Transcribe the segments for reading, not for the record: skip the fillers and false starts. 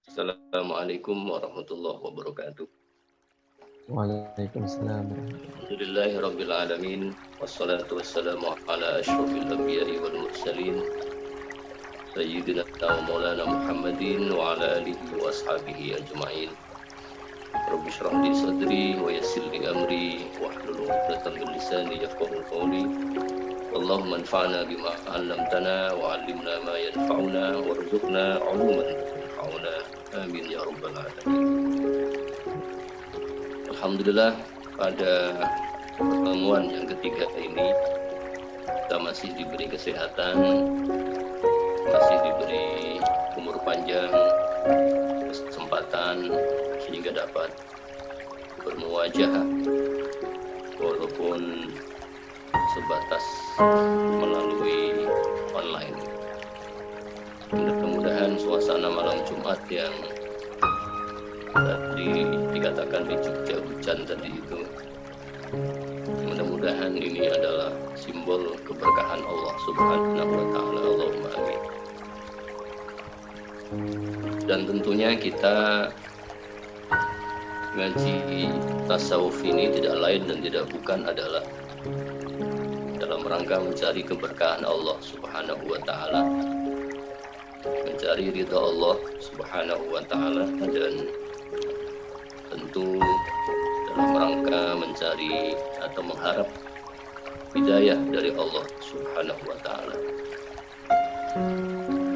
Assalamualaikum warahmatullahi wabarakatuh. Waalaikumsalam warahmatullahi Alhamdulillahirabbil alamin wassalatu wassalamu ala asyrofil anbiya'i wal mursalin sayyidina wa maulana Muhammadin wa ala alihi wa ashabihi ajma'in. Rabbi shrah li sadri wa yassir li amri wahlul 'uqdatam min lisani yafqahu qawli. Allahumma anfa'na bima 'allamtana wa 'allimna ma yanfa'una warzuqna 'uluman yanfa'una. Amin ya rabbal alamin. Alhamdulillah, pada pertemuan yang ketiga ini kita masih diberi kesehatan, masih diberi umur panjang, kesempatan sehingga dapat bermuajah walaupun sebatas melalui online. Mudah-mudahan suasana malam Jumat yang tadi dikatakan di Jogja hujan tadi itu, mudah-mudahan ini adalah simbol keberkahan Allah Subhanahu wa ta'ala. Allahumma amin. Dan tentunya kita ngaji tasawuf ini tidak lain dan tidak bukan adalah dalam rangka mencari keberkahan Allah Subhanahu wa ta'ala, mencari ridha Allah Subhanahu wa ta'ala, dan tentu dalam rangka mencari atau mengharap hidayah dari Allah Subhanahu wa ta'ala.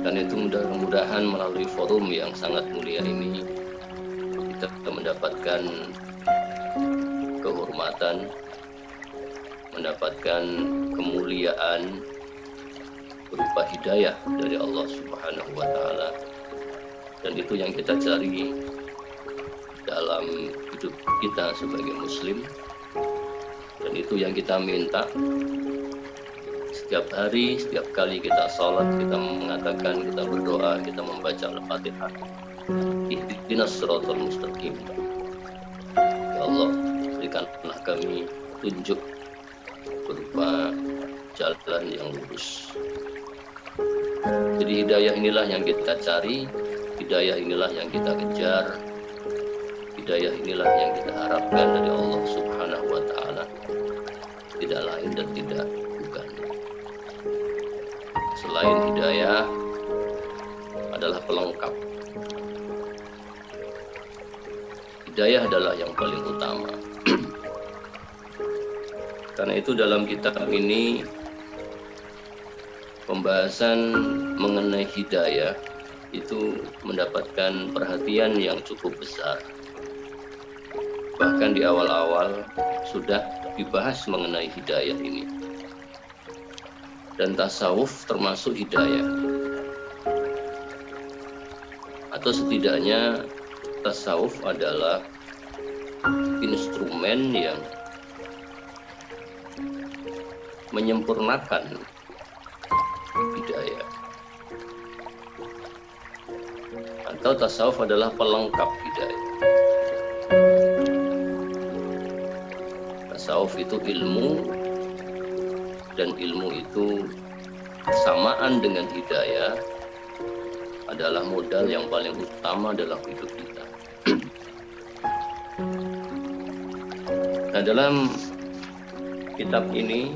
Dan itu mudah-mudahan melalui forum yang sangat mulia ini kita mendapatkan kehormatan, mendapatkan kemuliaan berupa hidayah dari Allah Subhanahu wa ta'ala. Dan itu yang kita cari dalam hidup kita sebagai muslim, dan itu yang kita minta setiap hari, setiap kali kita sholat, kita mengatakan, kita berdoa, kita membaca Al-Fatihah. Ihdinas siratal mustaqim. Ya Allah, berikanlah kami tunjuk berupa jalan yang lurus. Jadi hidayah inilah yang kita cari, hidayah inilah yang kita kejar, hidayah inilah yang kita harapkan dari Allah Subhanahu wa ta'ala, tidak lain dan tidak bukan. Selain hidayah adalah pelengkap. Hidayah adalah yang paling utama. Karena itu dalam kitab ini pembahasan mengenai hidayah itu mendapatkan perhatian yang cukup besar. Bahkan di awal-awal sudah dibahas mengenai hidayah ini. Dan tasawuf termasuk hidayah. Atau setidaknya tasawuf adalah instrumen yang menyempurnakan hidayah. Atau tasawuf adalah pelengkap hidayah. Tasawuf itu ilmu, dan ilmu itu samaan dengan hidayah adalah modal yang paling utama dalam hidup kita. Nah, dalam kitab ini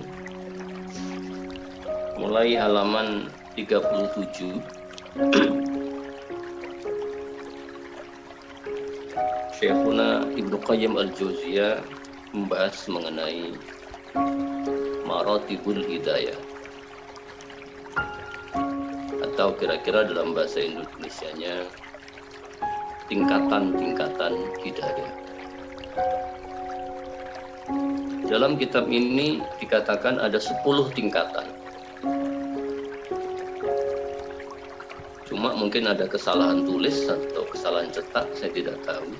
mulai halaman 37 Syekhuna Ibnu Qayyim al-Jauziyah membahas mengenai maratibul hidayah, atau kira-kira dalam bahasa Indonesianya tingkatan-tingkatan hidayah. Dalam kitab ini dikatakan ada 10 tingkatan. Cuma mungkin ada kesalahan tulis atau kesalahan cetak, saya tidak tahu.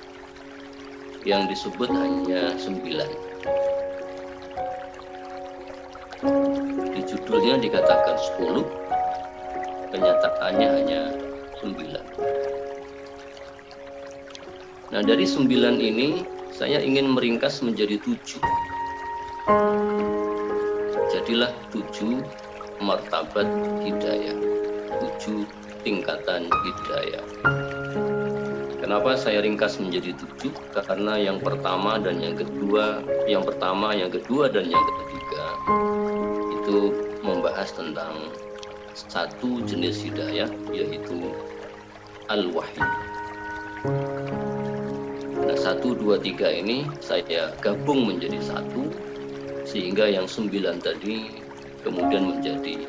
Yang disebut hanya 9. Di judulnya dikatakan 10, kenyataannya hanya 9. Nah, dari 9 ini saya ingin meringkas menjadi 7. Jadilah 7 martabat hidayah, 7 tingkatan hidayah. Kenapa saya ringkas menjadi 7? Karena yang pertama dan yang kedua, yang kedua dan yang ketiga itu membahas tentang satu jenis hidayah, yaitu al-wahyu. Nah, 1, 2, 3 ini saya gabung menjadi satu, sehingga yang 9 tadi kemudian menjadi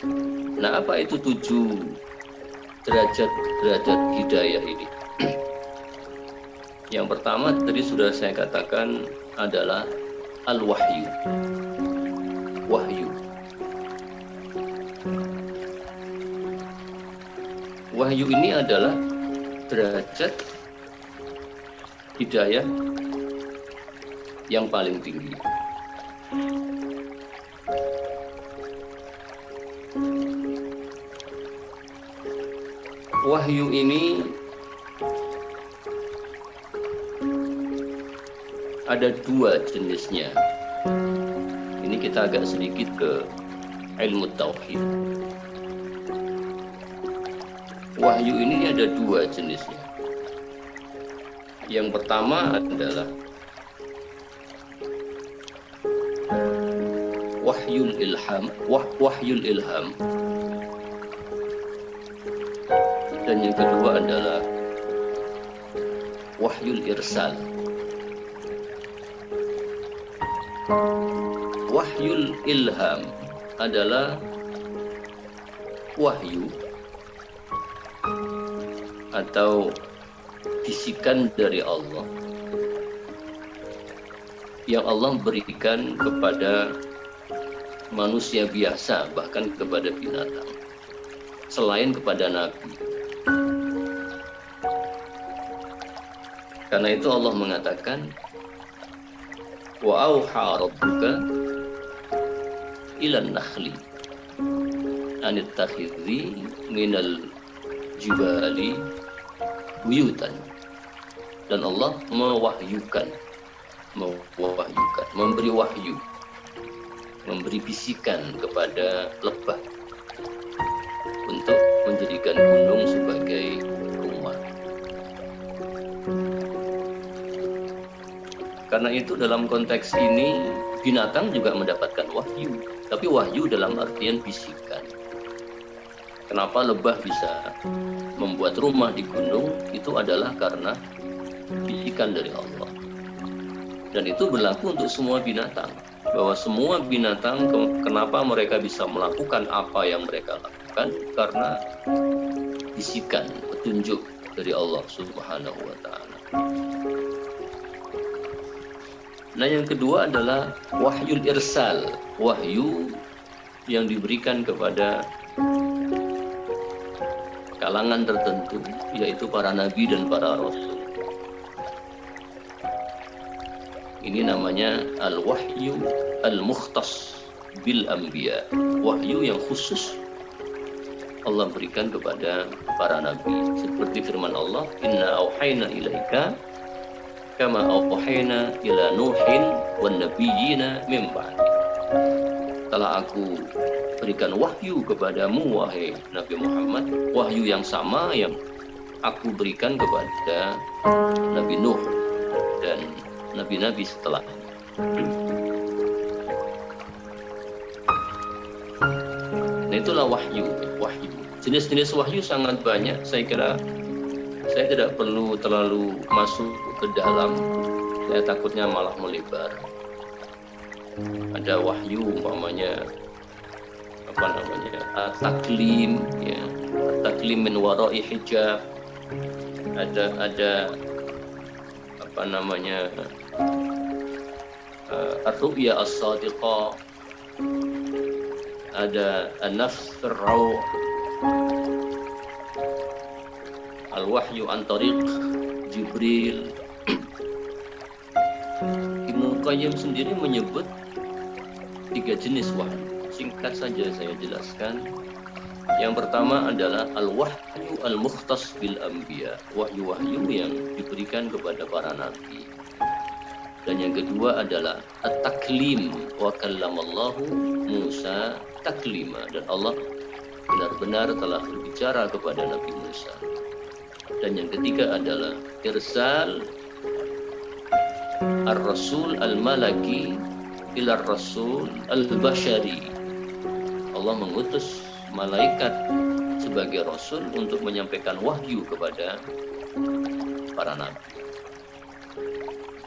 7. Nah, apa itu 7 derajat hidayah ini? Yang pertama tadi sudah saya katakan adalah al-wahyu. Wahyu. Wahyu ini adalah derajat hidayah yang paling tinggi. Wahyu ini ada 2 jenisnya. Ini kita agak sedikit ke ilmu tauhid. Wahyu ini ada 2 jenisnya. Yang pertama adalah wahyul ilham, wahyul ilham. Dan yang kedua adalah wahyul irsal. Wahyul ilham adalah wahyu atau bisikan dari Allah yang Allah berikan kepada manusia biasa, bahkan kepada binatang, selain kepada nabi. Karena itu Allah mengatakan, wa auha rabbuka ilan nakhli anittakhidhi minal jibali buyutan. Dan Allah mewahyukan, memberi wahyu, memberi bisikan kepada lebah untuk menjadikan gunung sebagai rumah. Karena itu dalam konteks ini binatang juga mendapatkan wahyu, tapi wahyu dalam artian bisikan. Kenapa lebah bisa membuat rumah di gunung? Itu adalah karena bisikan dari Allah. Dan itu berlaku untuk semua binatang, bahwa semua binatang kenapa mereka bisa melakukan apa yang mereka lakukan? Karena bisikan, petunjuk dari Allah Subhanahu wa Ta'ala. Nah, yang kedua adalah wahyul irsal, wahyu yang diberikan kepada kalangan tertentu, yaitu para nabi dan para rasul. Ini namanya al-wahyu al-mukhtas bil anbiya, wahyu yang khusus Allah berikan kepada para nabi. Seperti firman Allah, inna auhayna ilaika kama auhayna ila nuhin wan nabiyyina min ba'di. Telah aku berikan wahyu kepadamu, wahai Nabi Muhammad, wahyu yang sama yang aku berikan kepada Nabi Nuh dan nabi-nabi setelahnya. Nah, itulah wahyu. Jenis-jenis wahyu sangat banyak. Saya kira saya tidak perlu terlalu masuk ke dalam. Saya takutnya malah melebar. Ada wahyu umpamanya taklim, ya, taklim min wara'i hijab. Ada ar-ru'ya as-sadiqah, ada an-nafs ar-raw', al-wahyu an tariq Jibril. Ibnu Qayyim sendiri menyebut 3 jenis wahyu. Singkat saja saya jelaskan. Yang pertama adalah al-wahyu al-mukhtas bil anbiya, wahyu-wahyu yang diberikan kepada para nabi. Dan yang kedua adalah at-taklim, wa kallamallahu Musa taklima, dan Allah benar-benar telah berbicara kepada Nabi Musa. Dan yang ketiga adalah irsal ar-rasul al-malaki ila rasul al-bashari. Allah mengutus malaikat sebagai rasul untuk menyampaikan wahyu kepada para nabi.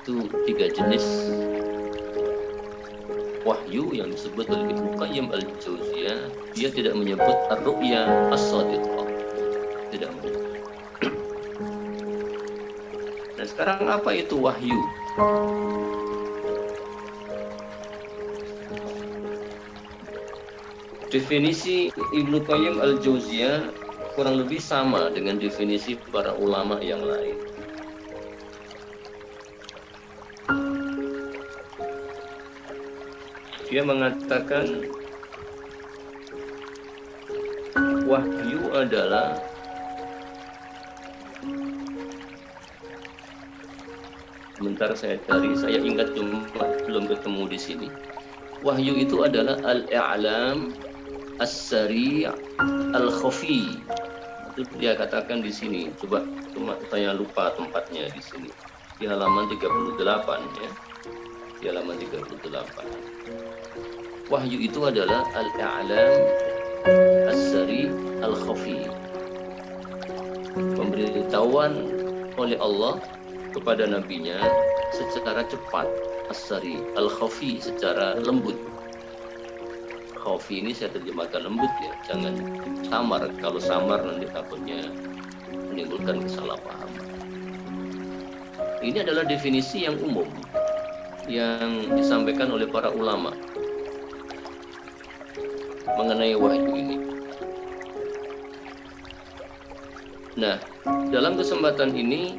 Itu 3 jenis wahyu yang disebut oleh Ibnu Qayyim al-Jauziyah. Dia tidak menyebut ar-ru'ya as-shadiqah, tidak menyebut. Nah, sekarang apa itu wahyu? Definisi Ibnu Qayyim al-Jauziyah kurang lebih sama dengan definisi para ulama yang lain. Dia mengatakan wahyu adalah sebentar saya cari, saya ingat cuma belum ketemu di sini. Wahyu itu adalah al-i'lam as-sari' al-khafi. Itu dia katakan di sini. Coba saya lupa tempatnya di sini. Di halaman 38 ya. Di halaman 38. Wahyu itu adalah al-i'lam as-sari' al-khafi. Pemberitahuan oleh Allah kepada nabinya secara cepat, as-sari, al-khafi, secara lembut. Khafi ini saya terjemahkan lembut ya, jangan samar. Kalau samar nanti takutnya menimbulkan kesalahpahaman. Ini adalah definisi yang umum yang disampaikan oleh para ulama mengenai wahyu ini. Nah, dalam kesempatan ini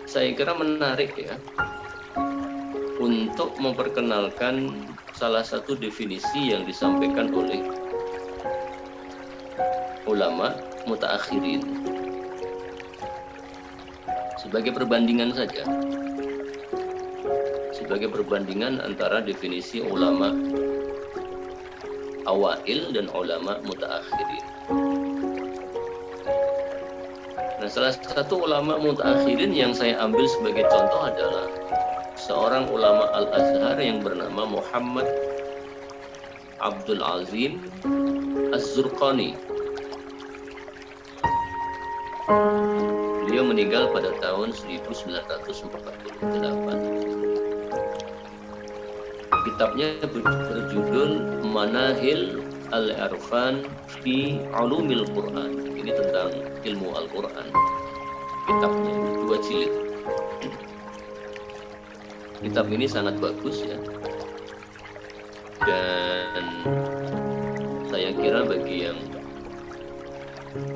saya kira menarik ya untuk memperkenalkan salah satu definisi yang disampaikan oleh ulama mutaakhirin sebagai perbandingan saja, sebagai perbandingan antara definisi ulama awail dan ulama mutaakhirin. Nah, salah satu ulama mutaakhirin yang saya ambil sebagai contoh adalah seorang ulama Al-Azhar yang bernama Muhammad Abdul Azim Az-Zurqani. Beliau meninggal pada tahun 1948. Kitabnya berjudul Manahil Al-Arfan fi Ulumil Quran. Ini tentang ilmu Al-Quran. Kitabnya 2 jilid. Kitab ini sangat bagus ya. Dan saya kira bagi yang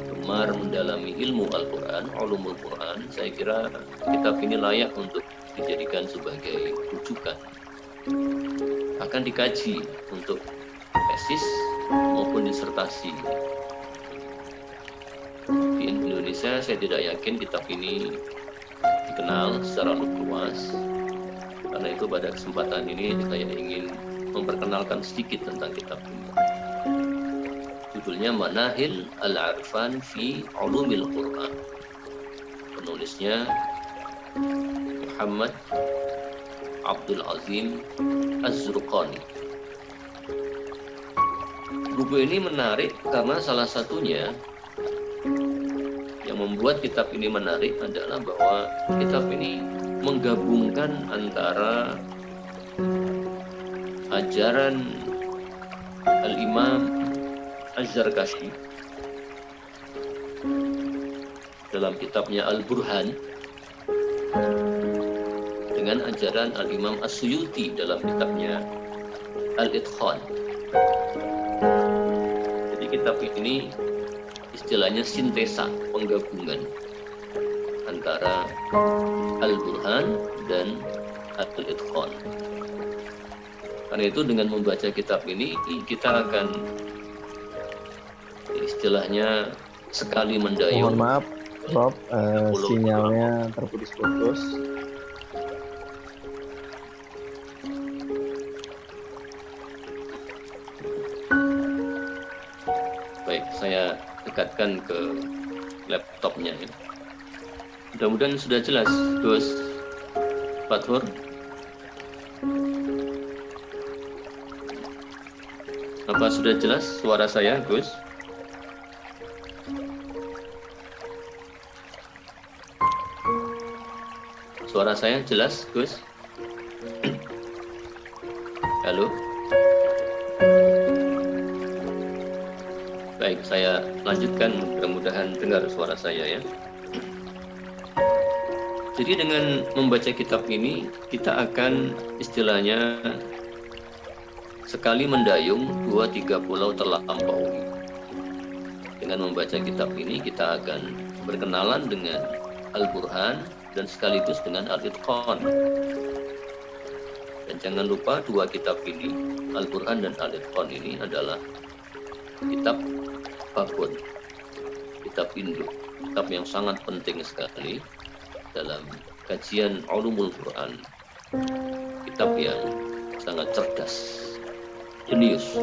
gemar mendalami ilmu Al-Quran, ulumul Quran, saya kira kitab ini layak untuk dijadikan sebagai rujukan. Akan dikaji untuk tesis maupun disertasi. Di Indonesia saya tidak yakin kitab ini dikenal secara luas. Karena itu pada kesempatan ini saya ingin memperkenalkan sedikit tentang kitab ini. Judulnya Manahil Al-Arfan fi Ulumil Quran. Penulisnya Muhammad Abdul Azim Az-Zurqani. Buku ini menarik karena salah satunya yang membuat kitab ini menarik adalah bahwa kitab ini menggabungkan antara ajaran Al-Imam Az-Zarkashi dalam kitabnya Al-Burhan dengan ajaran Al-Imam As-Suyuti dalam kitabnya Al-Itqan. Jadi kitab ini istilahnya sintesa, penggabungan antara Al-Burhan dan Al-Itqan. Karena itu dengan membaca kitab ini kita akan istilahnya sekali mendayung. Mohon maaf, Rob, sinyalnya terputus-putus. Baik, saya dekatkan ke laptopnya ya. Mudah-mudahan sudah jelas, Gus Fathur. Apa sudah jelas suara saya, Gus? Suara saya jelas, Gus? Halo? Baik, saya lanjutkan, mudah-mudahan dengar suara saya ya. Jadi dengan membaca kitab ini, kita akan istilahnya sekali mendayung 2-3 pulau terlampaui. Dengan membaca kitab ini, kita akan berkenalan dengan Al-Burhan dan sekaligus dengan Al-Itqan. Dan jangan lupa dua kitab ini, Al-Burhan dan Al-Itqan ini adalah kitab babon, kitab induk, kitab yang sangat penting sekali dalam kajian ulumul Quran. Kitab yang sangat cerdas, jenius.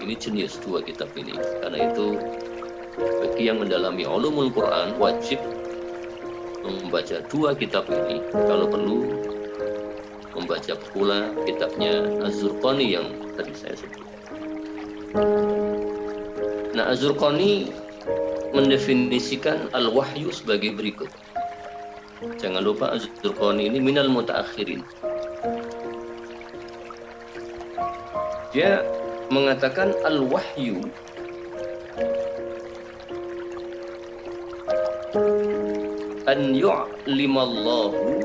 Ini jenius dua kitab ini. Karena itu bagi yang mendalami ulumul Quran wajib membaca dua kitab ini. Kalau perlu membaca pula kitabnya Az-Zurqani yang tadi saya sebut. Nah, Az-Zurqani mendefinisikan al-wahyu sebagai berikut. Jangan lupa Az-Zurqani ini minal mutaakhirin. Dia mengatakan al-wahyu an yu'limallahu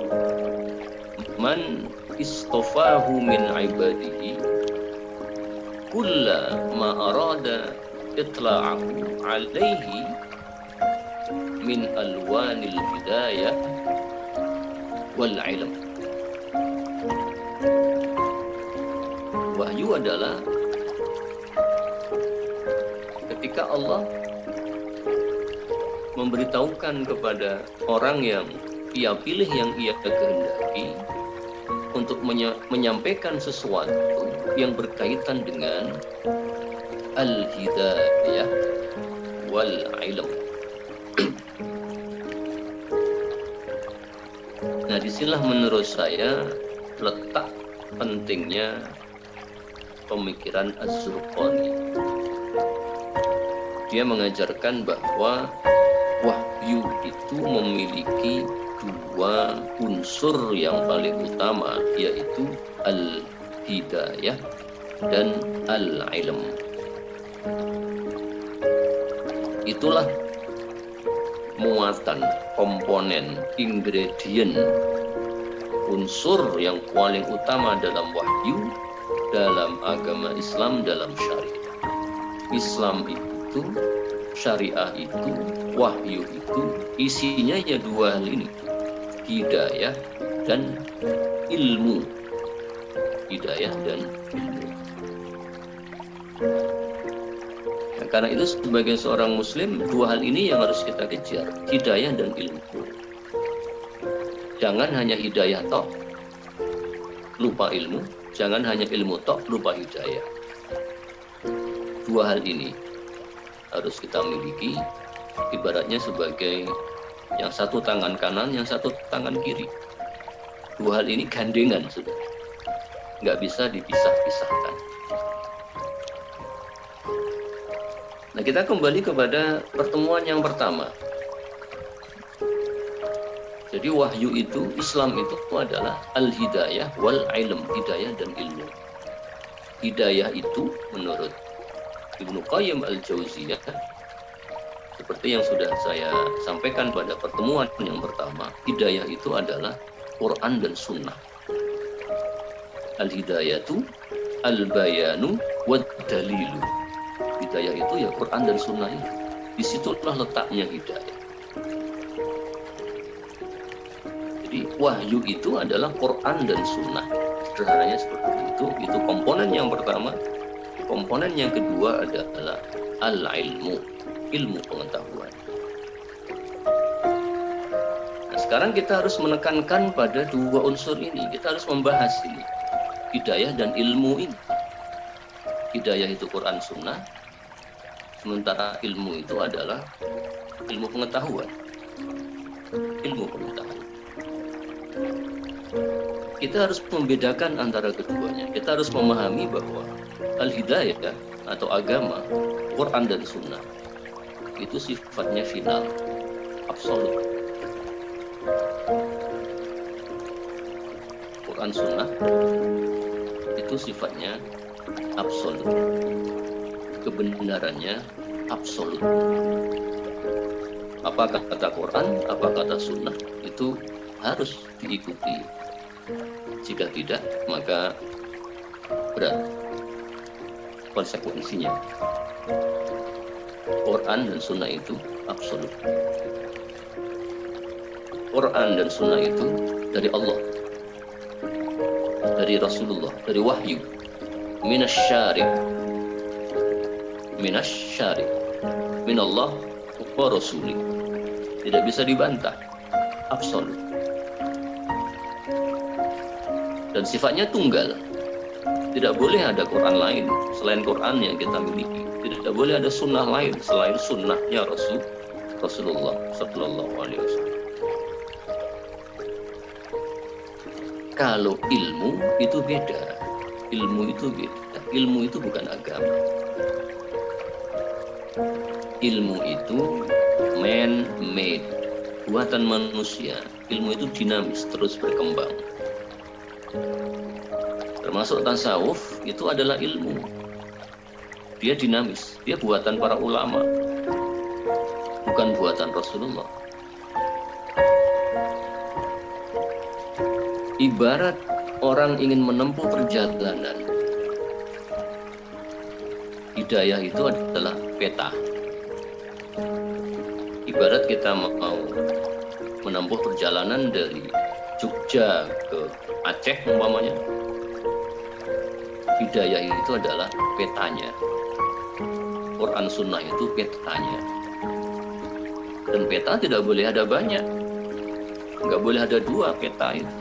man istafahu min ibadihi kulla ma arada itla'ahu alaihi min alwanil hidayah wal ilm. Wahyu adalah ketika Allah memberitahukan kepada orang yang ia pilih, yang ia kehendaki untuk menyampaikan sesuatu yang berkaitan dengan al-hidayah wal ilm. Nah, disinilah menurut saya letak pentingnya pemikiran Az-Zurqani. Dia mengajarkan bahwa wahyu itu memiliki dua unsur yang paling utama, yaitu al-hidayah dan al-ilm. Itulah muatan, komponen, ingredient, unsur yang paling utama dalam wahyu, dalam agama Islam, dalam syariah. Islam itu, syariah itu, wahyu itu, isinya ya dua hal ini, hidayah dan ilmu. Hidayah dan ilmu. Nah, karena itu sebagai seorang muslim, dua hal ini yang harus kita kejar, hidayah dan ilmu. Jangan hanya hidayah tok, lupa ilmu. Jangan hanya ilmu tok, lupa hidayah. Dua hal ini harus kita miliki, ibaratnya sebagai yang satu tangan kanan, yang satu tangan kiri. Dua hal ini gandengan sudah, nggak bisa dipisah-pisahkan. Nah, kita kembali kepada pertemuan yang pertama. Jadi wahyu itu, Islam itu adalah al-hidayah wal ilm, hidayah dan ilmu. Hidayah itu menurut Ibnu Qayyim al-Jauziyah, seperti yang sudah saya sampaikan pada pertemuan yang pertama, hidayah itu adalah Quran dan Sunnah. Al-hidayatu al-bayanu wad dalilu. Hidayah itu ya Quran dan Sunnah itu. Disitulah letaknya hidayah. Jadi wahyu itu adalah Quran dan Sunnah. Sederhananya seperti itu. Itu komponen yang pertama. Komponen yang kedua adalah al-ilmu, ilmu pengetahuan. Nah, sekarang kita harus menekankan pada dua unsur ini. Kita harus membahas ini, hidayah dan ilmu ini. Hidayah itu Quran Sunnah. Sementara ilmu itu adalah ilmu pengetahuan. Ilmu pengetahuan. Kita harus membedakan antara keduanya. Kita harus memahami bahwa al-hidayah atau agama, Quran dan Sunnah itu sifatnya final, absolut. Quran Sunnah itu sifatnya absolut. Kebenarannya absolut. Apa kata Quran, apa kata Sunnah itu harus diikuti. Jika tidak, maka berat konsekuensinya. Quran dan Sunnah itu absolut. Quran dan Sunnah itu dari Allah, dari Rasulullah, dari wahyu, minasyari', minallah wa rasuli. Tidak bisa dibantah, absolut. Dan sifatnya tunggal. Tidak boleh ada Quran lain selain Quran yang kita miliki. Tidak boleh ada sunnah lain selain sunnahnya Rasulullah Sallallahu Alaihi Wasallam. Kalau ilmu itu beda. Ilmu itu beda. Ilmu itu bukan agama. Ilmu itu man-made, buatan manusia. Ilmu itu dinamis, terus berkembang. Termasuk tasawuf itu adalah ilmu. Dia dinamis, dia buatan para ulama, bukan buatan Rasulullah. Ibarat orang ingin menempuh perjalanan, hidayah itu adalah peta. Ibarat kita mau menempuh perjalanan dari Jogja ke Aceh umpamanya, hidayah itu adalah petanya. Quran Sunnah itu petanya. Dan peta tidak boleh ada banyak. Nggak boleh ada dua peta itu.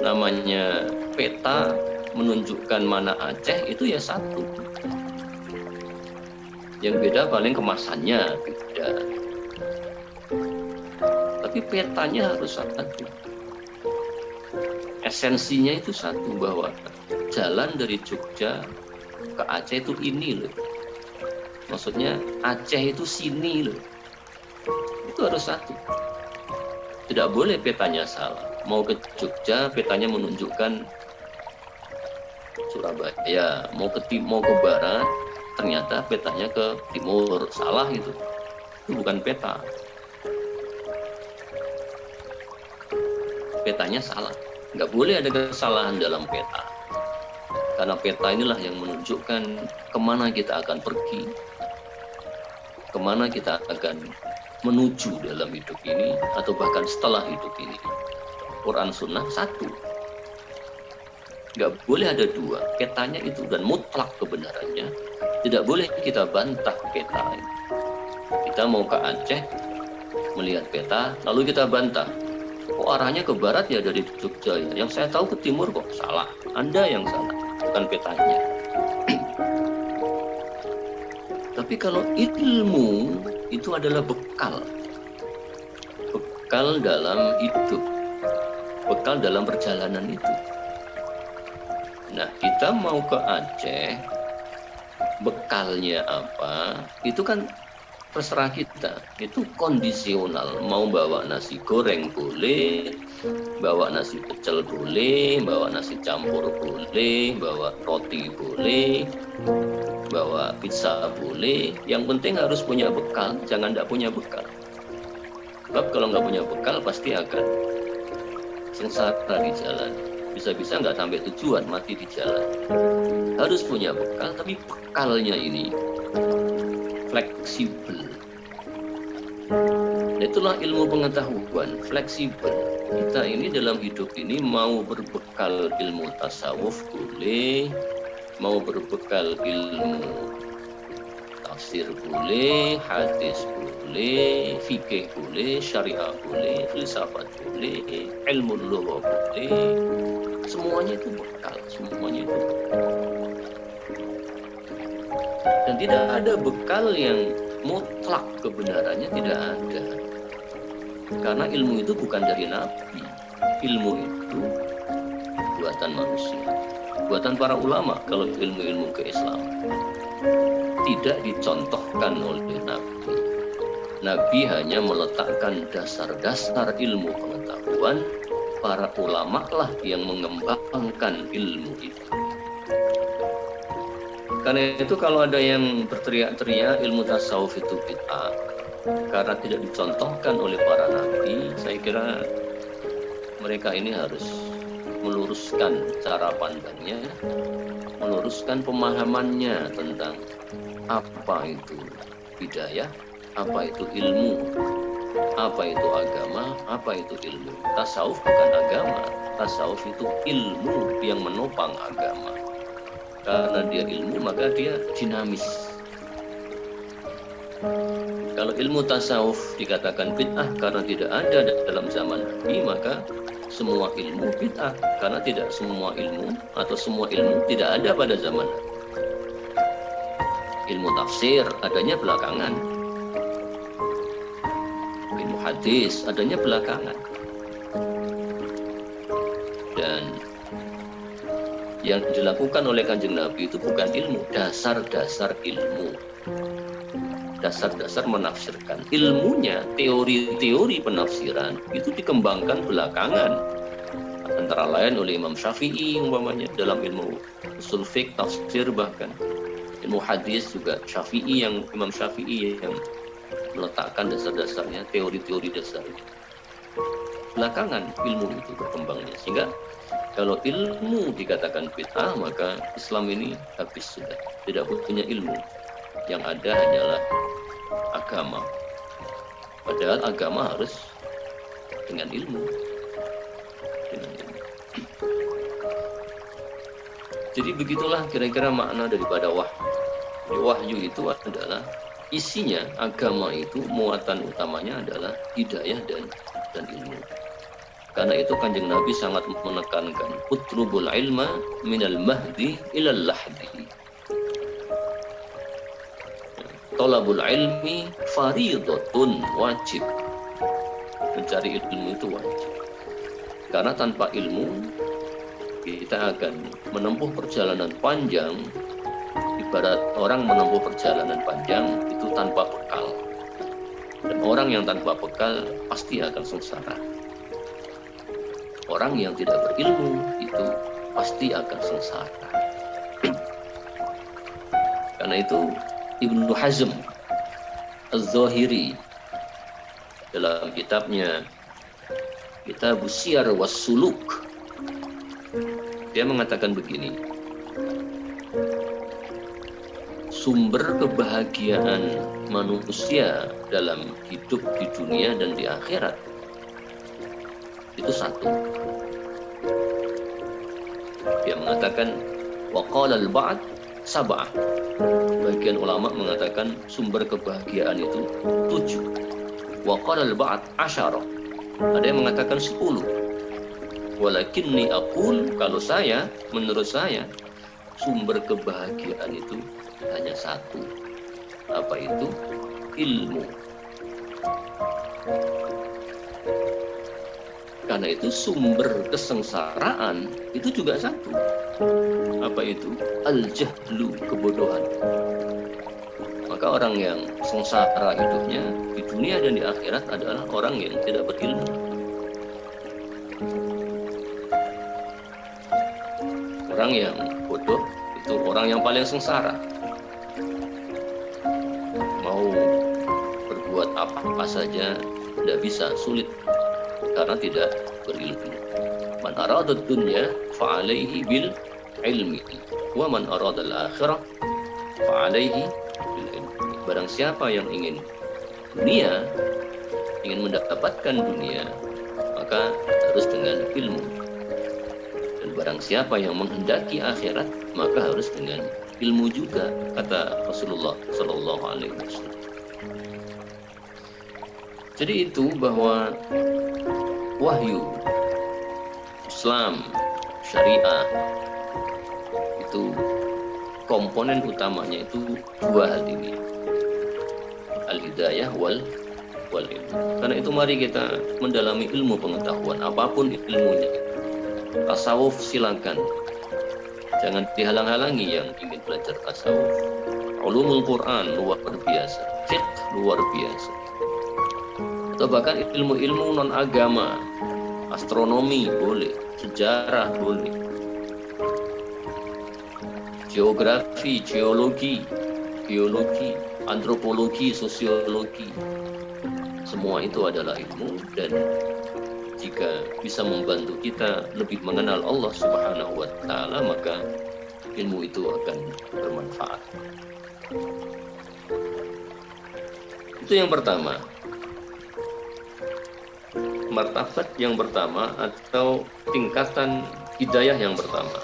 Namanya peta menunjukkan mana Aceh itu ya satu. Yang beda paling kemasannya beda. Tapi petanya harus satu. Esensinya itu satu, bahwa jalan dari Jogja ke Aceh itu ini loh. Maksudnya Aceh itu sini loh. Itu harus satu. Tidak boleh petanya salah. Mau ke Jogja petanya menunjukkan Surabaya, mau ke barat ternyata petanya ke timur. Salah itu. Itu bukan peta. Petanya salah. Nggak boleh ada kesalahan dalam peta. Karena peta inilah yang menunjukkan kemana kita akan pergi, kemana kita akan menuju dalam hidup ini, atau bahkan setelah hidup ini. Quran Sunnah satu. Nggak boleh ada dua. Petanya itu dan mutlak kebenarannya. Tidak boleh kita bantah peta ini. Kita mau ke Aceh, melihat peta, lalu kita bantah. Kok arahnya ke barat ya dari Jogja ya? Yang saya tahu ke timur kok. Salah. Anda yang salah, bukan petanya. Tapi kalau ilmu itu adalah bekal. Bekal dalam hidup. Bekal dalam perjalanan itu. Nah, kita mau ke Aceh, bekalnya apa? Itu kan terserah kita. Itu kondisional. Mau bawa nasi goreng boleh, bawa nasi pecel boleh, bawa nasi campur boleh, bawa roti boleh, bawa pizza boleh. Yang penting harus punya bekal. Jangan tidak punya bekal. Sebab kalau nggak punya bekal pasti akan sengsara di jalan. Bisa-bisa nggak sampai tujuan, mati di jalan. Harus punya bekal, tapi bekalnya ini fleksibel. Itulah ilmu pengetahuan, fleksibel. Kita ini dalam hidup ini mau berbekal ilmu tasawuf boleh, mau berbekal ilmu tafsir boleh, hadis boleh, fikih boleh, syariah boleh, filsafat boleh, ilmu lugah boleh. Semuanya itu bekal, semuanya itu bekal. Dan tidak ada bekal yang mutlak kebenarannya, tidak ada. Karena ilmu itu bukan dari Nabi. Ilmu itu buatan manusia, buatan para ulama. Kalau ilmu-ilmu keislaman tidak dicontohkan oleh Nabi. Nabi hanya meletakkan dasar-dasar ilmu pengetahuan. Para ulama lah yang mengembangkan ilmu itu. Karena itu kalau ada yang berteriak-teriak ilmu tasawuf itu bid'ah karena tidak dicontohkan oleh para nabi, saya kira mereka ini harus meluruskan cara pandangnya, meluruskan pemahamannya tentang apa itu hidayah, apa itu ilmu, apa itu agama, apa itu ilmu. Tasawuf bukan agama, tasawuf itu ilmu yang menopang agama. Karena dia ilmu, maka dia dinamis. Kalau ilmu tasawuf dikatakan bid'ah karena tidak ada dalam zaman Nabi, maka semua ilmu bid'ah karena tidak semua ilmu atau semua ilmu tidak ada pada zaman Nabi. Ilmu tafsir adanya belakangan. Ilmu hadis adanya belakangan. Dan yang dilakukan oleh Kanjeng Nabi itu bukan ilmu, dasar-dasar ilmu, dasar-dasar menafsirkan. Ilmunya, teori-teori penafsiran itu dikembangkan belakangan, antara lain oleh Imam Syafi'i umpamanya dalam ilmu usul fiqh, tafsir, bahkan ilmu hadis juga Imam Syafi'i yang meletakkan dasar-dasarnya, teori-teori dasarnya. Belakangan ilmu itu berkembangnya, sehingga kalau ilmu dikatakan bid'ah, maka Islam ini habis sudah, tidak punya ilmu. Yang ada hanyalah agama. Padahal agama harus dengan ilmu. Jadi begitulah kira-kira makna daripada wahyu. Wahyu itu adalah isinya, agama itu muatan utamanya adalah hidayah dan ilmu. Karena itu Kanjeng Nabi sangat menekankan utlubul ilma minal mahdi ilal lahdi. Thalabul ilmi faridatun, wajib. Mencari ilmu itu wajib. Karena tanpa ilmu kita akan menempuh perjalanan panjang. Ibarat orang menempuh perjalanan panjang itu tanpa bekal. Dan orang yang tanpa bekal pasti akan sengsara. Orang yang tidak berilmu itu pasti akan sengsara. Karena itu Ibnu Hazm Az-Zahiri dalam kitabnya Kitab Siyar was Suluk, dia mengatakan begini: sumber kebahagiaan manusia dalam hidup di dunia dan di akhirat itu satu. Dia mengatakan waqala al-ba'd sab'ah. Bagian ulama mengatakan sumber kebahagiaan itu 7. Waqala al-ba'd 10. Ada yang mengatakan 10. Walakinni aqul, kalau saya, menurut saya, sumber kebahagiaan itu hanya satu. Apa itu? Ilmu. Karena itu sumber kesengsaraan itu juga satu. Apa itu? Al-jahlu, kebodohan. Maka orang yang sengsara hidupnya di dunia dan di akhirat adalah orang yang tidak berilmu. Orang yang bodoh itu orang yang paling sengsara. Mau berbuat apa saja tidak bisa, sulit. Karena tidak berilmu. Man arada dunya fa'alaihi bil ilmi wa man arada al-akhirah fa'alaihi bil ilmi. Barang siapa yang ingin dunia, ingin mendapatkan dunia, maka harus dengan ilmu. Dan barang siapa yang menghendaki akhirat, maka harus dengan ilmu juga, kata Rasulullah sallallahu alaihi wasallam. Jadi itu bahwa wahyu Islam, syariah itu komponen utamanya itu dua hal ini, al-hidayah wal ilmu. Karena itu mari kita mendalami ilmu pengetahuan, apapun ilmunya. Tasawuf silakan, jangan dihalang-halangi yang ingin belajar tasawuf. Ulumul Quran luar biasa, fiqh luar biasa, atau bahkan ilmu-ilmu non agama, astronomi boleh, sejarah boleh, geografi, geologi, antropologi, sosiologi, semua itu adalah ilmu, dan jika bisa membantu kita lebih mengenal Allah Subhanahu wa Ta'ala, maka ilmu itu akan bermanfaat. Itu yang pertama, martabat yang pertama atau tingkatan hidayah yang pertama,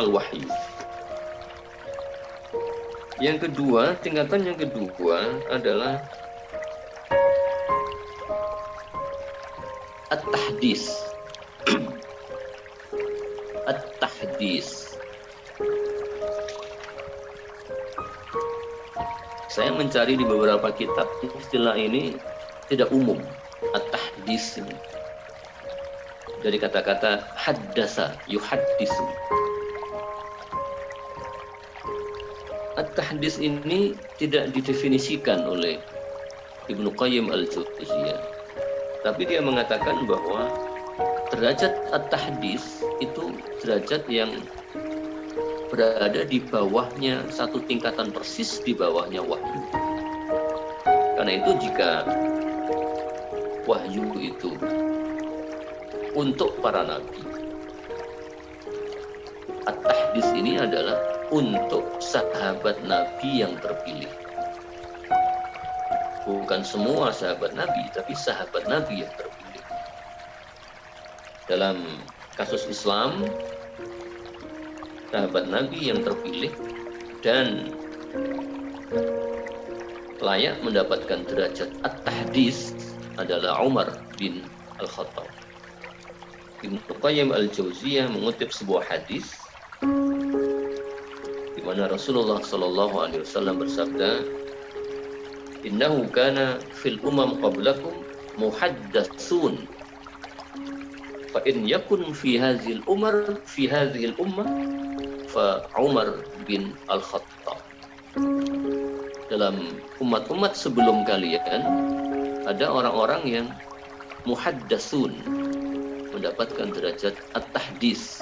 al-wahyu. Yang kedua, tingkatan yang kedua adalah at-tahdis. At-tahdis. Saya mencari di beberapa kitab, istilah ini tidak umum. At-tahdis ini dari kata-kata haddasa, yuhaddisu. At-tahdis ini tidak didefinisikan oleh Ibnu Qayyim al-Jauziyah, tapi dia mengatakan bahwa derajat at-tahdis itu derajat yang berada di bawahnya, satu tingkatan persis di bawahnya wahyu. Karena itu jika wahyu itu untuk para nabi, at-tahdis ini adalah untuk sahabat nabi yang terpilih. Bukan semua sahabat nabi, tapi sahabat nabi yang terpilih. Dalam kasus Islam, sahabat nabi yang terpilih dan layak mendapatkan derajat at-tahdis adalah Umar bin Al-Khattab. Ibnu Qayyim al-Jauziyah mengutip sebuah hadis di mana Rasulullah sallallahu alaihi wasallam bersabda, "Innahu kana fil umam qablakum muhaddatsun. Fa in yakun fi hadhil ummah fa Umar bin Al-Khattab." Dalam umat-umat sebelum kalian ada orang-orang yang muhaddatsun, mendapatkan derajat at-tahdis.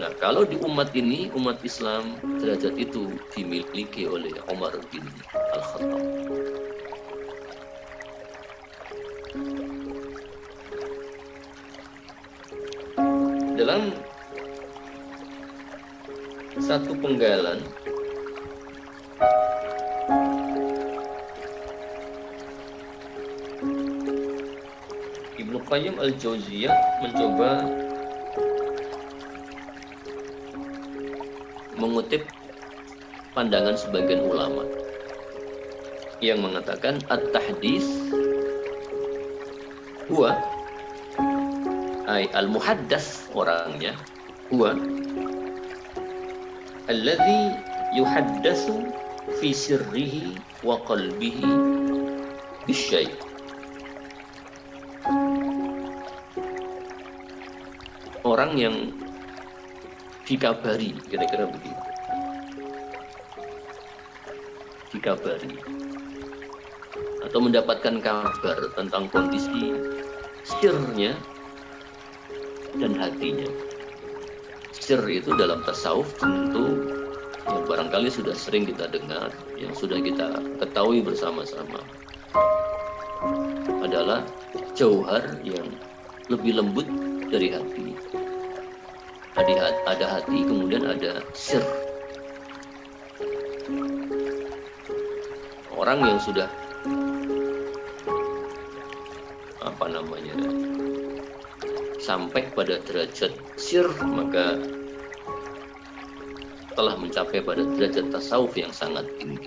Nah, kalau di umat ini, umat Islam, derajat itu dimiliki oleh Umar bin Al-Khattab. Dalam satu penggalan Ibnu Qayyim al-Jauziyah mencoba mengutip pandangan sebagian ulama yang mengatakan at-tahdis huwa ay al-muhaddas, orangnya huwa alladhi yuhaddatsu fi sirrihi wa qalbihi bisyai'. Orang yang dikabari, kira-kira begitu. Dikabari atau mendapatkan kabar tentang kondisi sirnya dan hatinya. Sir itu dalam tasawuf tentu yang barangkali sudah sering kita dengar, yang sudah kita ketahui bersama-sama, adalah jauhar yang lebih lembut dari hati. Ada hati, kemudian ada sir. Orang yang sudah sampai pada derajat sir, maka telah mencapai pada derajat tasawuf yang sangat tinggi.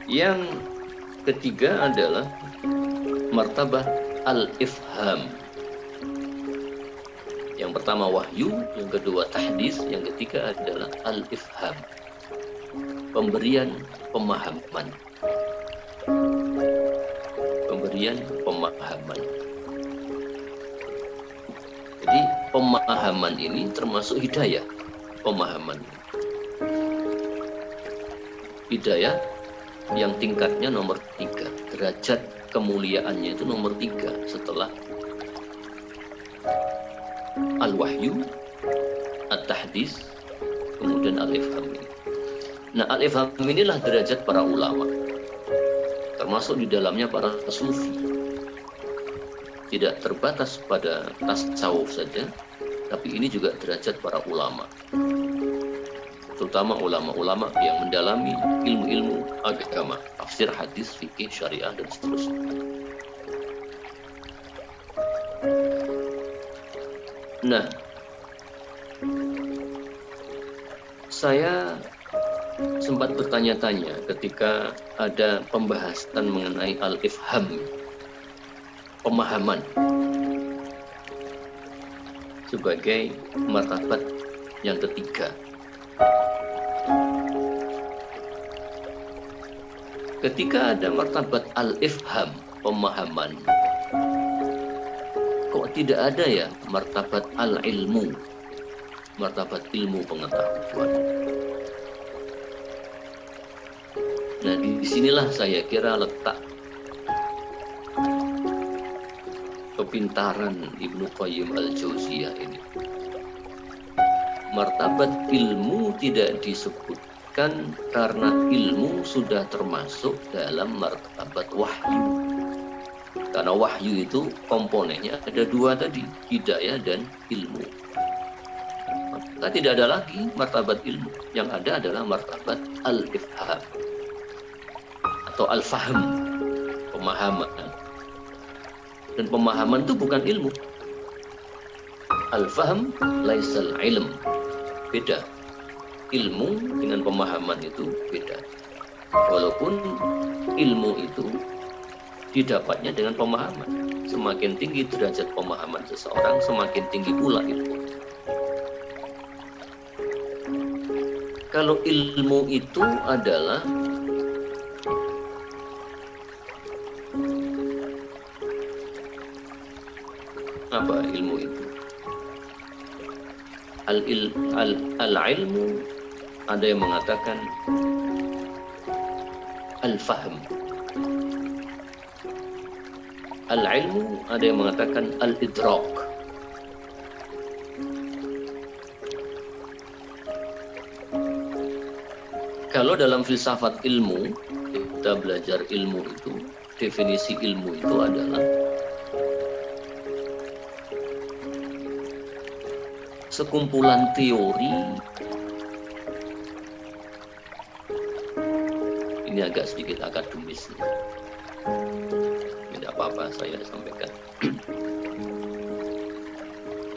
Yang ketiga adalah martabah al-ifham. Yang pertama wahyu, yang kedua tahdits, yang ketiga adalah al-ifham, pemberian pemahaman. Pemberian pemahaman. Jadi pemahaman ini termasuk hidayah. Pemahaman. Hidayah yang tingkatnya nomor 3. Derajat kemuliaannya itu nomor 3 setelah al-wahyu, at-tahdits, kemudian al-ifham. Nah, al-ifham inilah derajat para ulama, termasuk di dalamnya para sufi. Tidak terbatas pada tasawuf saja, tapi ini juga derajat para ulama, terutama ulama-ulama yang mendalami ilmu-ilmu agama, tafsir, hadis, fikih, syariah, dan seterusnya. Nah, saya sempat bertanya-tanya ketika ada pembahasan mengenai al-ifham, pemahaman sebagai martabat yang ketiga. Ketika ada martabat al-ifham, pemahaman, kok tidak ada ya martabat al-ilmu, martabat ilmu pengetahuan. Nah, disinilah saya kira letak kepintaran Ibnu Qayyim al-Jauziyah ini. Martabat ilmu tidak disebutkan karena ilmu sudah termasuk dalam martabat wahyu. Karena wahyu itu komponennya ada 2 tadi, hidayah dan ilmu. Maka tidak ada lagi martabat ilmu. Yang ada adalah martabat al-ifham atau al-fahm, pemahaman. Dan pemahaman itu bukan ilmu. Al-fahm laisal ilm. Beda. Ilmu dengan pemahaman itu beda. Walaupun ilmu itu didapatnya dengan pemahaman. Semakin tinggi derajat pemahaman seseorang, semakin tinggi pula ilmu. Kalau ilmu itu adalah apa ilmu itu? Al-ilmu ada yang mengatakan al-fahm. Al-ilmu ada yang mengatakan al-idrak. Kalau dalam filsafat ilmu, kita belajar ilmu itu, definisi ilmu itu adalah sekumpulan teori. Ini agak sedikit akademis, tidak apa-apa saya sampaikan.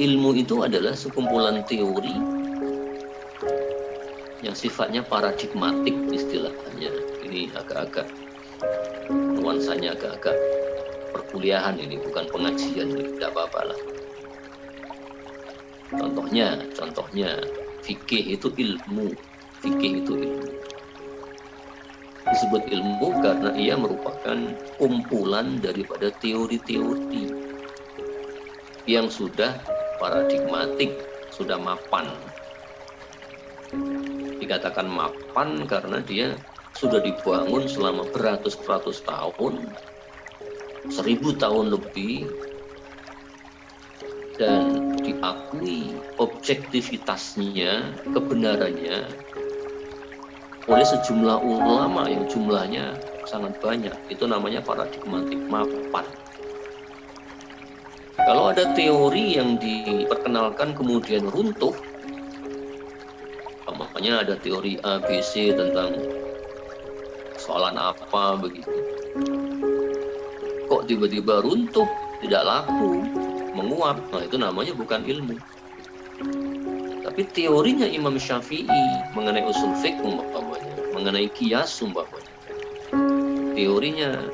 Ilmu itu adalah sekumpulan teori yang sifatnya paradigmatik istilahnya. Ini agak-agak nuansanya agak-agak perkuliahan, ini bukan pengajian, ini tidak apa-apa lah. Contohnya fikih itu ilmu. Fikih itu ilmu. Disebut ilmu karena ia merupakan kumpulan daripada teori-teori yang sudah paradigmatik, sudah mapan. Dikatakan mapan karena dia sudah dibangun selama beratus-ratus tahun, 1000 tahun lebih, dan diakui objektivitasnya, kebenarannya oleh sejumlah ulama yang jumlahnya sangat banyak. Itu namanya paradigmatik, mapan. Kalau ada teori yang diperkenalkan kemudian runtuh, makanya ada teori ABC tentang soalan apa begitu, kok tiba-tiba runtuh, tidak laku, menguap, nah itu namanya bukan ilmu. Tapi teorinya Imam Syafi'i mengenai usul fiqh umpamanya, mengenai qiyas umpamanya, teorinya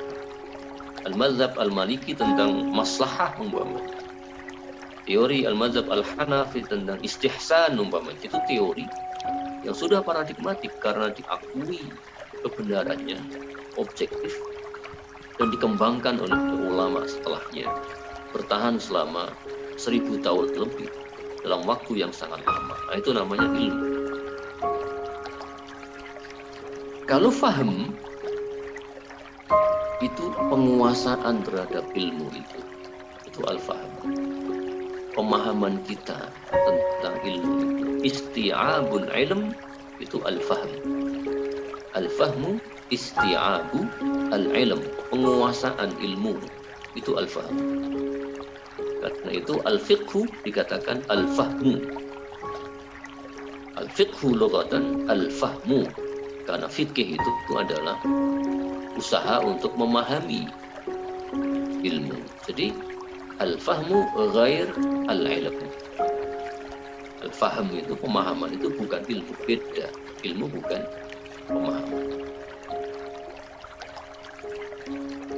Al-Mazhab Al-Maliki tentang maslahah umpamanya, Teori al-mazhab al-Hanafi tentang istihsan umpamanya itu teori yang sudah paradigmatik karena diakui kebenarannya, objektif, dan dikembangkan oleh ulama setelahnya, bertahan selama 1000 tahun lebih dalam waktu yang sangat lama. Nah, itu namanya ilmu. Kalau faham itu penguasaan terhadap ilmu itu al-faham. Pemahaman kita tentang ilmu itu. Isti'abul ilm itu al-fahm. Al-fahmu isti'abu al-ilm, penguasaan ilmu itu al-fahm. Karena itu al-fiqhu dikatakan al-fahmu. Al-fiqhu lughatan al-fahmu. Karena fikih itu adalah usaha untuk memahami ilmu. Jadi al-fahmu ghair al-ilm. Al-faham itu pemahaman, itu bukan ilmu, beda. Ilmu bukan pemahaman.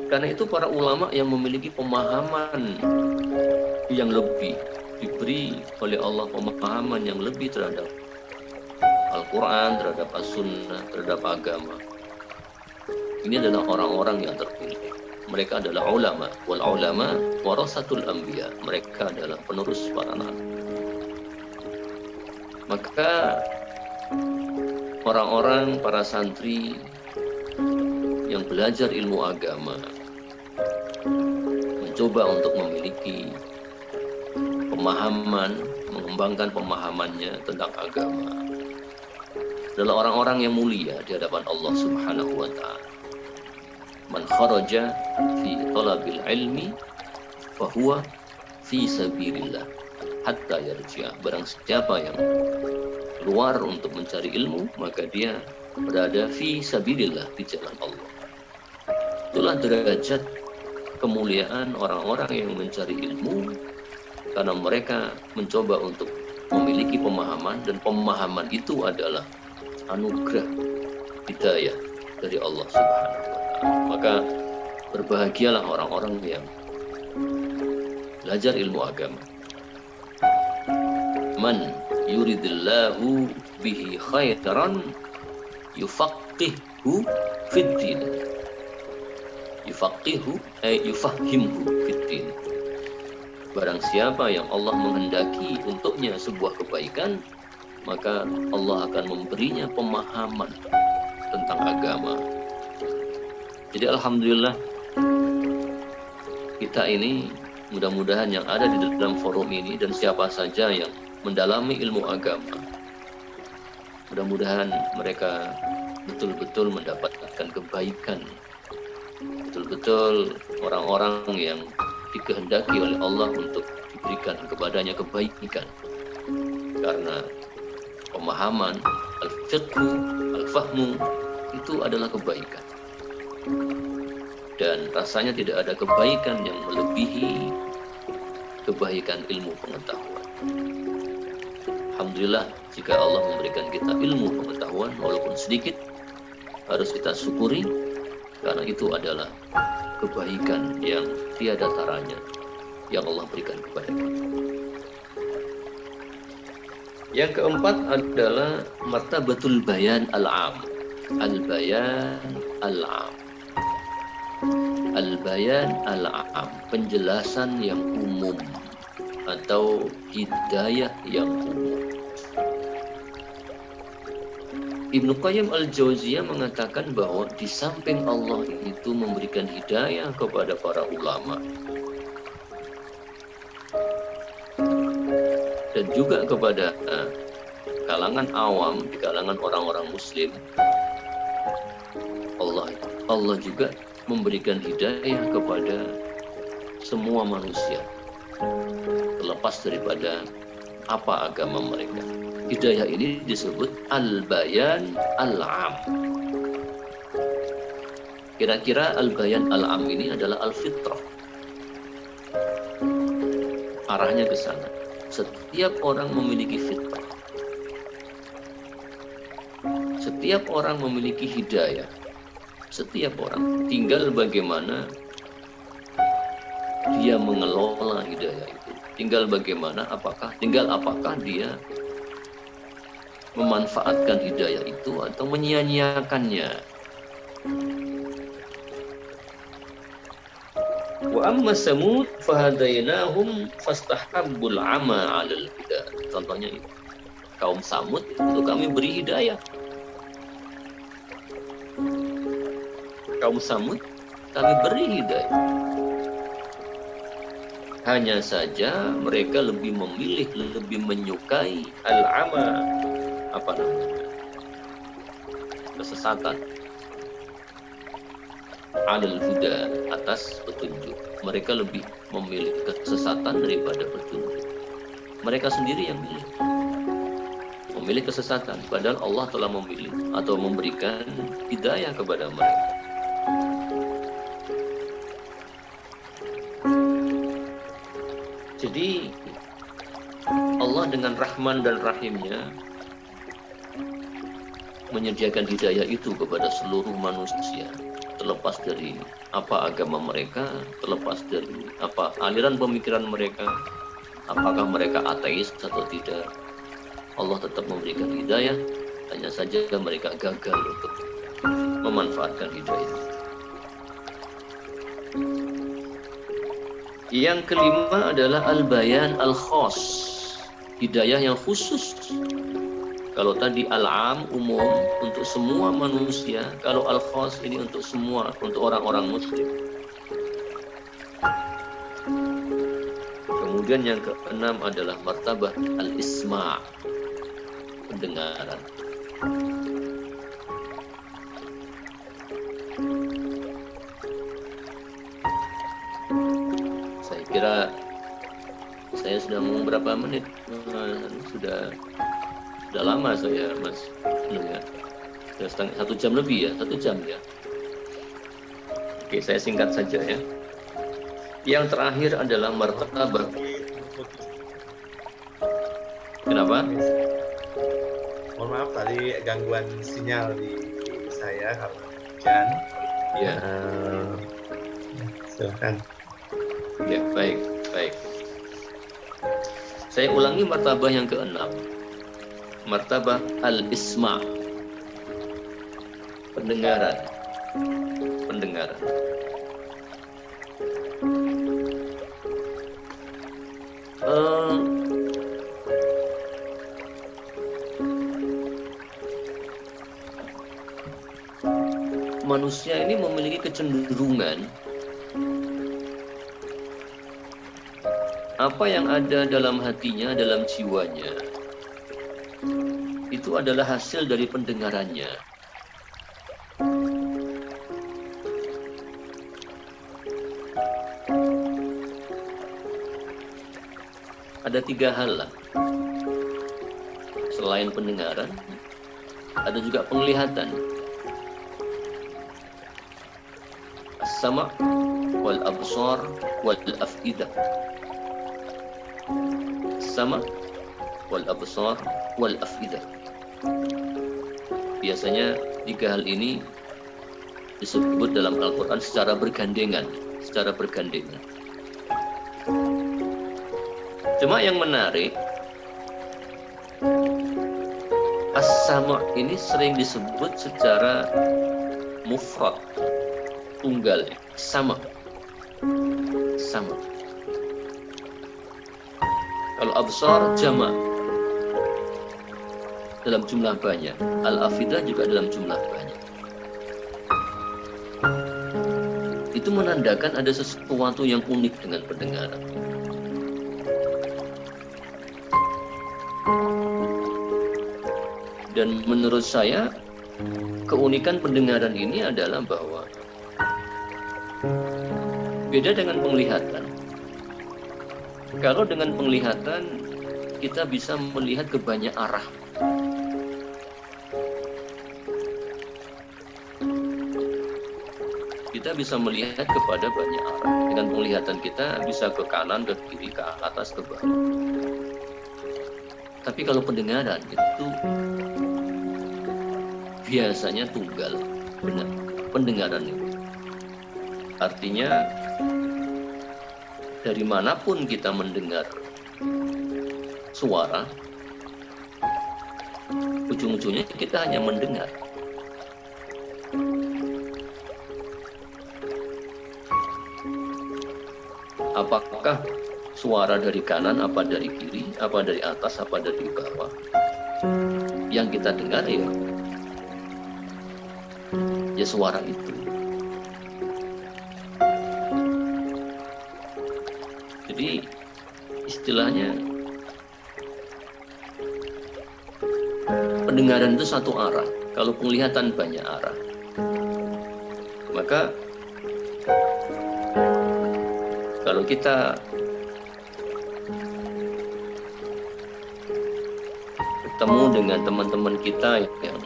Karena itu para ulama yang memiliki pemahaman yang lebih, diberi oleh Allah pemahaman yang lebih terhadap Al-Quran, terhadap As-Sunnah, terhadap agama. Ini adalah orang-orang yang terpilih. Mereka adalah ulama. Wal ulama warasatul anbiya. Mereka adalah penerus para nabi. Maka orang-orang, para santri yang belajar ilmu agama mencoba untuk memiliki pemahaman, mengembangkan pemahamannya tentang agama, adalah orang-orang yang mulia di hadapan Allah Subhanahu wa ta'ala. Man kharaja fi talabil ilmi fahuwa fi sabilillah hatta yarji'a. Barang siapa yang keluar untuk mencari ilmu, maka dia berada fi sabilillah, di jalan Allah. Itulah derajat kemuliaan orang-orang yang mencari ilmu, karena mereka mencoba untuk memiliki pemahaman, dan pemahaman itu adalah anugerah hidayah dari Allah Subhanahu wa ta'ala. Maka berbahagialah orang-orang yang belajar ilmu agama. Man yuridillahu bihi khairan yufaqihu fid din. Yufaqihu ay yufahimhu fid din. Barang siapa yang Allah menghendaki untuknya sebuah kebaikan, maka Allah akan memberinya pemahaman tentang agama. Jadi alhamdulillah kita ini, mudah-mudahan yang ada di dalam forum ini dan siapa saja yang mendalami ilmu agama, mudah-mudahan mereka betul-betul mendapatkan kebaikan, betul-betul orang-orang yang dikehendaki oleh Allah untuk diberikan kepadanya kebaikan, karena pemahaman al-fiqhu, al-fahmu itu adalah kebaikan. Dan rasanya tidak ada kebaikan yang melebihi kebaikan ilmu pengetahuan. Alhamdulillah, jika Allah memberikan kita ilmu pengetahuan walaupun sedikit, harus kita syukuri, karena itu adalah kebaikan yang tiada taranya yang Allah berikan kepada kita. Yang keempat adalah martabatul bayan al-am. Al-bayan al-am. Al-bayan al-am, penjelasan yang umum atau hidayah yang umum. Ibnu Qayyim al-Jauziyah mengatakan bahwa di samping Allah itu memberikan hidayah kepada para ulama dan juga kepada kalangan awam, di kalangan orang-orang muslim, Allah juga memberikan hidayah kepada semua manusia, terlepas daripada apa agama mereka. Hidayah ini disebut al-bayan al-am. Kira-kira al-bayan al-am ini adalah al-fitrah. Arahnya ke sana. Setiap orang memiliki fitrah. Setiap orang memiliki hidayah. Setiap orang, tinggal bagaimana dia mengelola hidayah itu. Tinggal bagaimana, apakah dia memanfaatkan hidayah itu atau menyia-nyiakannya. Wa amma samud fahadainahum fastahabbul ama 'alal huda. Contohnya itu. Kaum Samud itu kami beri hidayah. Kaum Samud kami beri hidayah. Hanya saja mereka lebih memilih, lebih menyukai al-ama, kesesatan, alal huda, atas petunjuk. Mereka lebih memilih kesesatan daripada petunjuk. Mereka sendiri yang memilih kesesatan, padahal Allah telah memilih atau memberikan hidayah kepada mereka. Jadi Allah dengan Rahman dan Rahimnya menyediakan hidayah itu kepada seluruh manusia, terlepas dari apa agama mereka, terlepas dari apa aliran pemikiran mereka, apakah mereka ateis atau tidak. Allah tetap memberikan hidayah, hanya saja mereka gagal untuk memanfaatkan hidayah. Yang kelima adalah al-bayan al-khas, hidayah yang khusus. Kalau tadi al-am, umum, untuk semua manusia. Kalau al-khas ini untuk semua, untuk orang-orang muslim. Kemudian yang keenam adalah martabah al-isma', pendengaran. Saya kira saya sudah mau berapa menit? Sudah lama saya, Mas. Ya. Sudah 1 jam lebih ya, 1 jam ya. Oke, saya singkat saja ya. Yang terakhir adalah martabah. Kenapa? Mohon maaf tadi gangguan sinyal di saya karena hujan. Ya. Silakan. Ya, baik. Saya ulangi martabah yang keenam. Martabah al-isma', pendengaran. Manusia ini memiliki kecenderungan apa yang ada dalam hatinya, dalam jiwanya, itu adalah hasil dari pendengarannya. Ada 3 hal lah. Selain pendengaran, ada juga penglihatan. As-sama' wal absar wal afidah. As-sama' wal absar wal afidah. Biasanya 3 hal ini disebut dalam Al-Quran secara bergandengan. Cuma yang menarik, as-sama' ini sering disebut secara mufrad, tunggal, sama. Kalau absar jama' dalam jumlah banyak, al-afidah juga dalam jumlah banyak. Itu menandakan ada sesuatu yang unik dengan pendengaran. Dan menurut saya, keunikan pendengaran ini adalah bahwa beda dengan penglihatan. Kalau dengan penglihatan, kita bisa melihat ke banyak arah. Kita bisa melihat kepada banyak arah. Dengan penglihatan kita bisa ke kanan, ke kiri, ke atas, ke bawah. Tapi kalau pendengaran itu biasanya tunggal, benar, pendengaran itu. Artinya dari manapun kita mendengar suara, ujung-ujungnya kita hanya mendengar. Apakah suara dari kanan, apa dari kiri, apa dari atas, apa dari bawah? Yang kita dengar ya suara itu. Jadi istilahnya pendengaran itu satu arah. Kalau penglihatan banyak arah. Maka kalau kita bertemu dengan teman-teman kita yang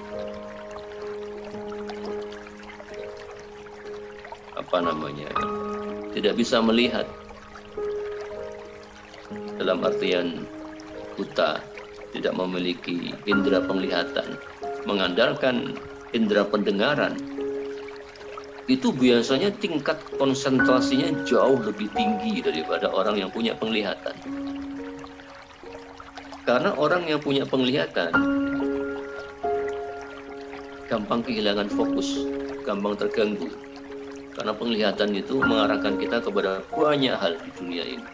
tidak bisa melihat, dalam artian buta, tidak memiliki indera penglihatan, mengandalkan indera pendengaran, itu biasanya tingkat konsentrasinya jauh lebih tinggi daripada orang yang punya penglihatan. Karena orang yang punya penglihatan gampang kehilangan fokus, gampang terganggu. Karena penglihatan itu mengarahkan kita kepada banyak hal di dunia ini.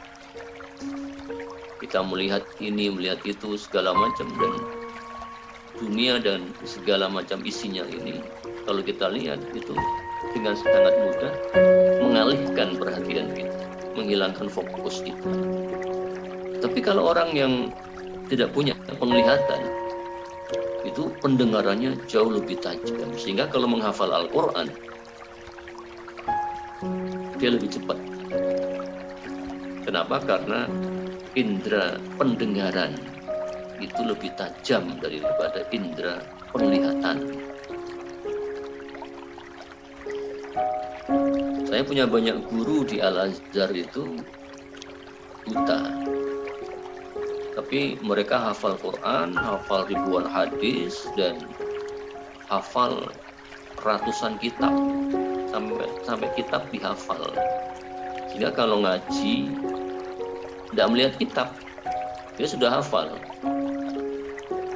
Kita melihat ini, melihat itu, segala macam, dan dunia dan segala macam isinya ini, kalau kita lihat itu dengan sangat mudah mengalihkan perhatian kita, menghilangkan fokus kita. Tapi kalau orang yang tidak punya penglihatan, itu pendengarannya jauh lebih tajam, sehingga kalau menghafal Al-Quran dia lebih cepat. Kenapa? Karena indera pendengaran itu lebih tajam daripada indera penglihatan. Saya punya banyak guru di Al-Azhar itu buta, tapi mereka hafal Quran, hafal ribuan hadis, dan hafal ratusan kitab, sampai kitab dihafal. Sehingga kalau ngaji tidak melihat kitab, dia sudah hafal.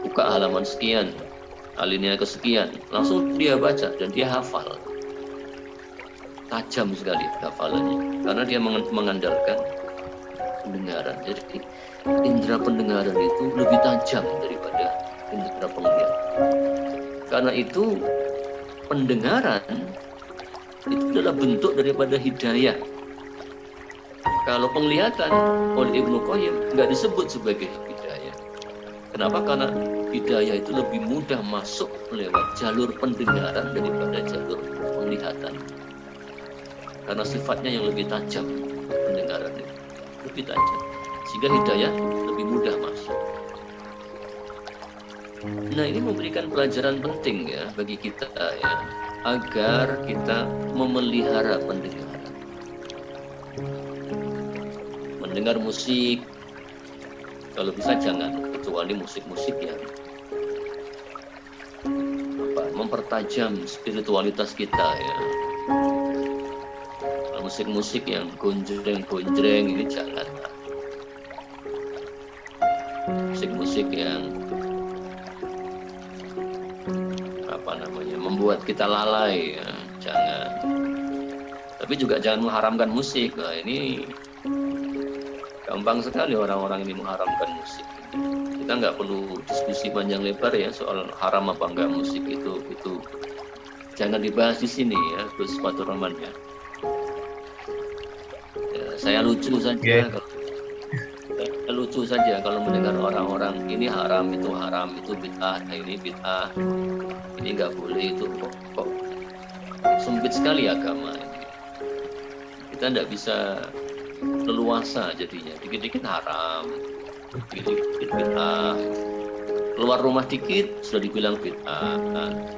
Buka halaman sekian, alinea kesekian, langsung dia baca dan dia hafal. Tajam sekali hafalannya, karena dia mengandalkan pendengaran. Jadi indera pendengaran itu lebih tajam daripada indera penglihatan. Karena itu pendengaran itu adalah bentuk daripada hidayah. Kalau penglihatan oleh Ibnu Qayyim nggak disebut sebagai hidayah. Kenapa? Karena hidayah itu lebih mudah masuk lewat jalur pendengaran daripada jalur penglihatan. Karena sifatnya yang lebih tajam, pendengaran itu lebih tajam, sehingga hidayah lebih mudah masuk. Nah, ini memberikan pelajaran penting ya bagi kita ya, agar kita memelihara pendengaran. Mendengar musik, kalau bisa jangan, kecuali musik-musik yang mempertajam spiritualitas kita ya. Musik-musik yang gonjreng-gonjreng ini jangan. Musik-musik yang membuat kita lalai ya, jangan. Tapi juga jangan mengharamkan musik. Nah, ini gampang sekali orang-orang ini mengharamkan musik. Kita nggak perlu diskusi panjang lebar ya soal haram apa enggak musik itu jangan dibahas di sini ya, Gus Fatur Rahman ya. Saya lucu saja, lucu saja kalau mendengar orang-orang ini haram, itu bid'ah, ini bid'ah, ini nggak boleh, itu kok sempit sekali agama ini. Kita nggak bisa leluasa jadinya, dikit-dikit haram, dikit-dikit bid'ah, keluar rumah dikit sudah dibilang bid'ah,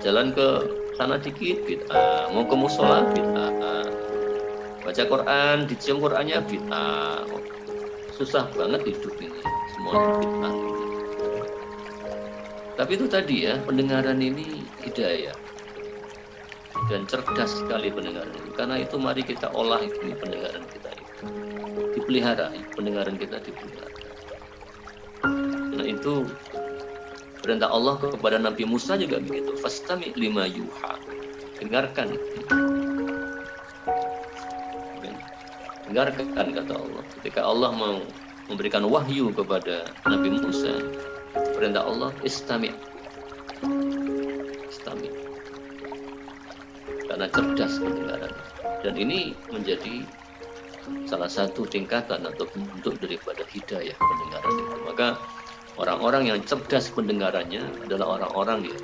jalan ke sana dikit bid'ah, mau ke musola bid'ah, baca Quran, dicium Qurannya bid'ah. Susah banget hidup ini, semuanya bid'ah. Tapi itu tadi ya, pendengaran ini hidayah. Dan cerdas sekali pendengaran ini. Karena itu mari kita olah ini pendengaran kita ini. Dipelihara, pendengaran kita dipelihara. Karena itu perintah Allah kepada Nabi Musa juga begitu. Fastami' lima yuha. Dengarkan. Dengarkan kata Allah. Ketika Allah mau memberikan wahyu kepada Nabi Musa, perintah Allah istami'. Istami'. Karena cerdas pendengaran. Dan ini menjadi salah satu tingkatan atau bentuk daripada hidayah pendengaran itu. Maka orang-orang yang cerdas pendengarannya adalah orang-orang yang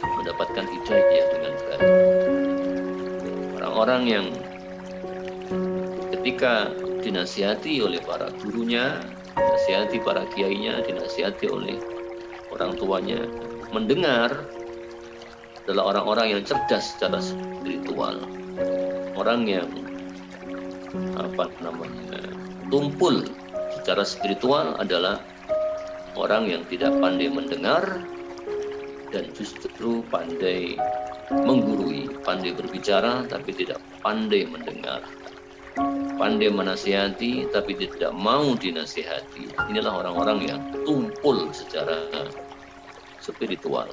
mendapatkan hidayah dengan baik. Orang-orang yang ketika dinasihati oleh para gurunya, dinasihati para kiainya, dinasihati oleh orang tuanya, mendengar adalah orang-orang yang cerdas secara spiritual. Orang yang tumpul secara spiritual adalah orang yang tidak pandai mendengar dan justru pandai menggurui, pandai berbicara tapi tidak pandai mendengar, pandai menasihati tapi tidak mau dinasihati. Inilah orang-orang yang tumpul secara spiritual.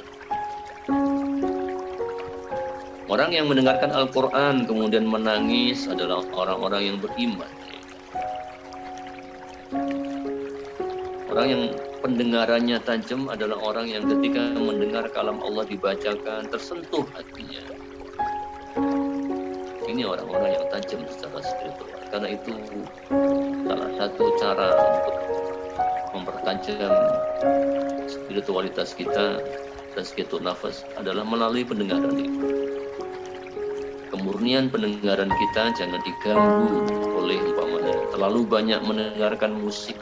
Orang yang mendengarkan Al-Quran kemudian menangis adalah orang-orang yang beriman. Orang yang pendengarannya tajam adalah orang yang ketika mendengar kalam Allah dibacakan tersentuh hatinya. Ini orang-orang yang tajam secara spiritual. Karena itu salah satu cara untuk mempertajam spiritualitas kita, tazkiyatun nafas, adalah melalui pendengaran itu. Kemurnian pendengaran kita jangan diganggu oleh umpamanya terlalu banyak mendengarkan musik.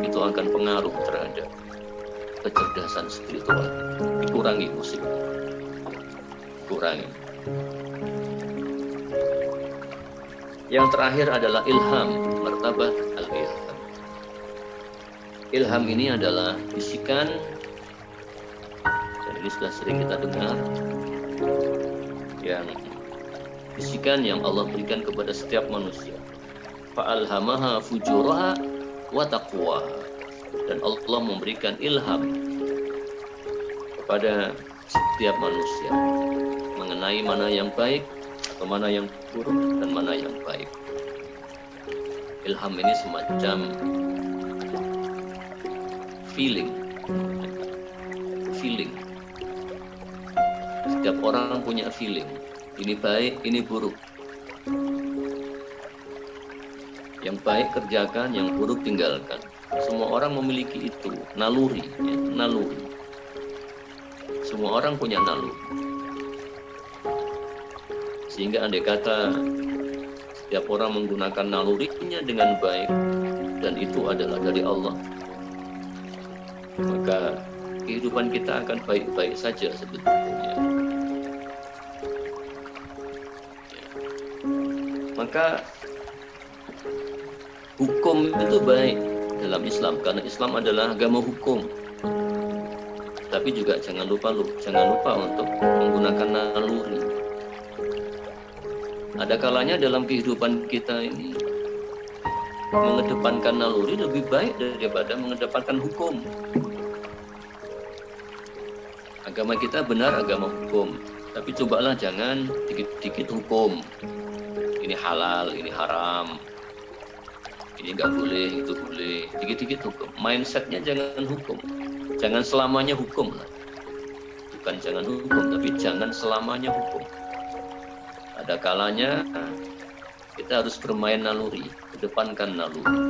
Itu akan pengaruh terhadap kecerdasan spiritual. Dikurangi musik, kurangi. Yang terakhir adalah ilham, martabat al-ilham. Ilham ini adalah bisikan, dan ini sudah sering kita dengar, yang bisikan yang Allah berikan kepada setiap manusia. Fa'alhamaha fujuraha wa taqwaha. Dan Allah memberikan ilham kepada setiap manusia mengenai mana yang baik atau mana yang buruk dan mana yang baik. Ilham ini semacam feeling. Setiap orang punya feeling. Ini baik, ini buruk. Yang baik kerjakan, yang buruk tinggalkan. Semua orang memiliki itu, naluri, ya, naluri. Semua orang punya naluri. Sehingga andai kata setiap orang menggunakan nalurinya dengan baik dan itu adalah dari Allah, maka kehidupan kita akan baik-baik saja sebetulnya. Maka hukum itu baik dalam Islam karena Islam adalah agama hukum. Tapi juga jangan lupa untuk menggunakan naluri. Ada kalanya dalam kehidupan kita ini mengedepankan naluri lebih baik daripada mengedepankan hukum. Agama kita benar agama hukum, tapi cobalah jangan dikit-dikit hukum. Ini halal, ini haram, ini nggak boleh, itu boleh. Dikit-dikit hukum. Mindsetnya jangan hukum. Jangan selamanya hukum lah. Bukan jangan hukum, tapi jangan selamanya hukum. Ada kalanya kita harus bermain naluri, kedepankan naluri.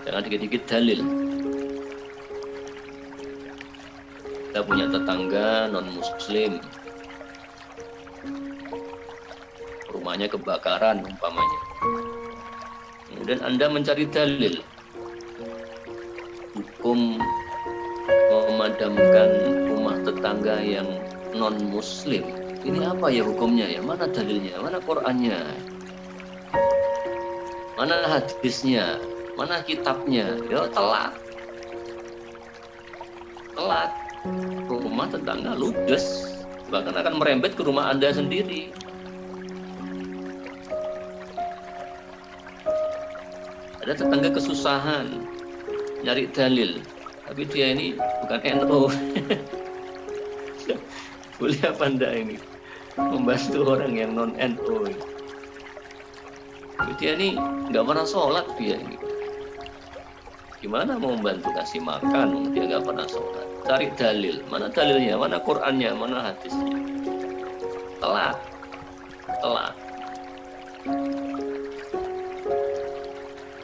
Jangan dikit-dikit dalil. Kita punya tetangga non-muslim, rumahnya kebakaran umpamanya. Kemudian Anda mencari dalil hukum memadamkan rumah tetangga yang non-muslim. Ini apa ya hukumnya ya? Mana dalilnya? Mana Qur'annya? Mana hadisnya? Mana kitabnya? Ya telat. Rumah tetangga ludes, bahkan akan merembet ke rumah Anda sendiri. Ada tetangga kesusahan, nyari dalil, tapi dia ini bukan NU. Boleh apa enggak ini membantu orang yang non NU? Tapi dia ini nggak pernah sholat dia ini. Gimana mau membantu kasih makan? Dia nggak pernah sholat. Cari dalil, mana dalilnya, mana Qurannya, mana hadisnya? Telat.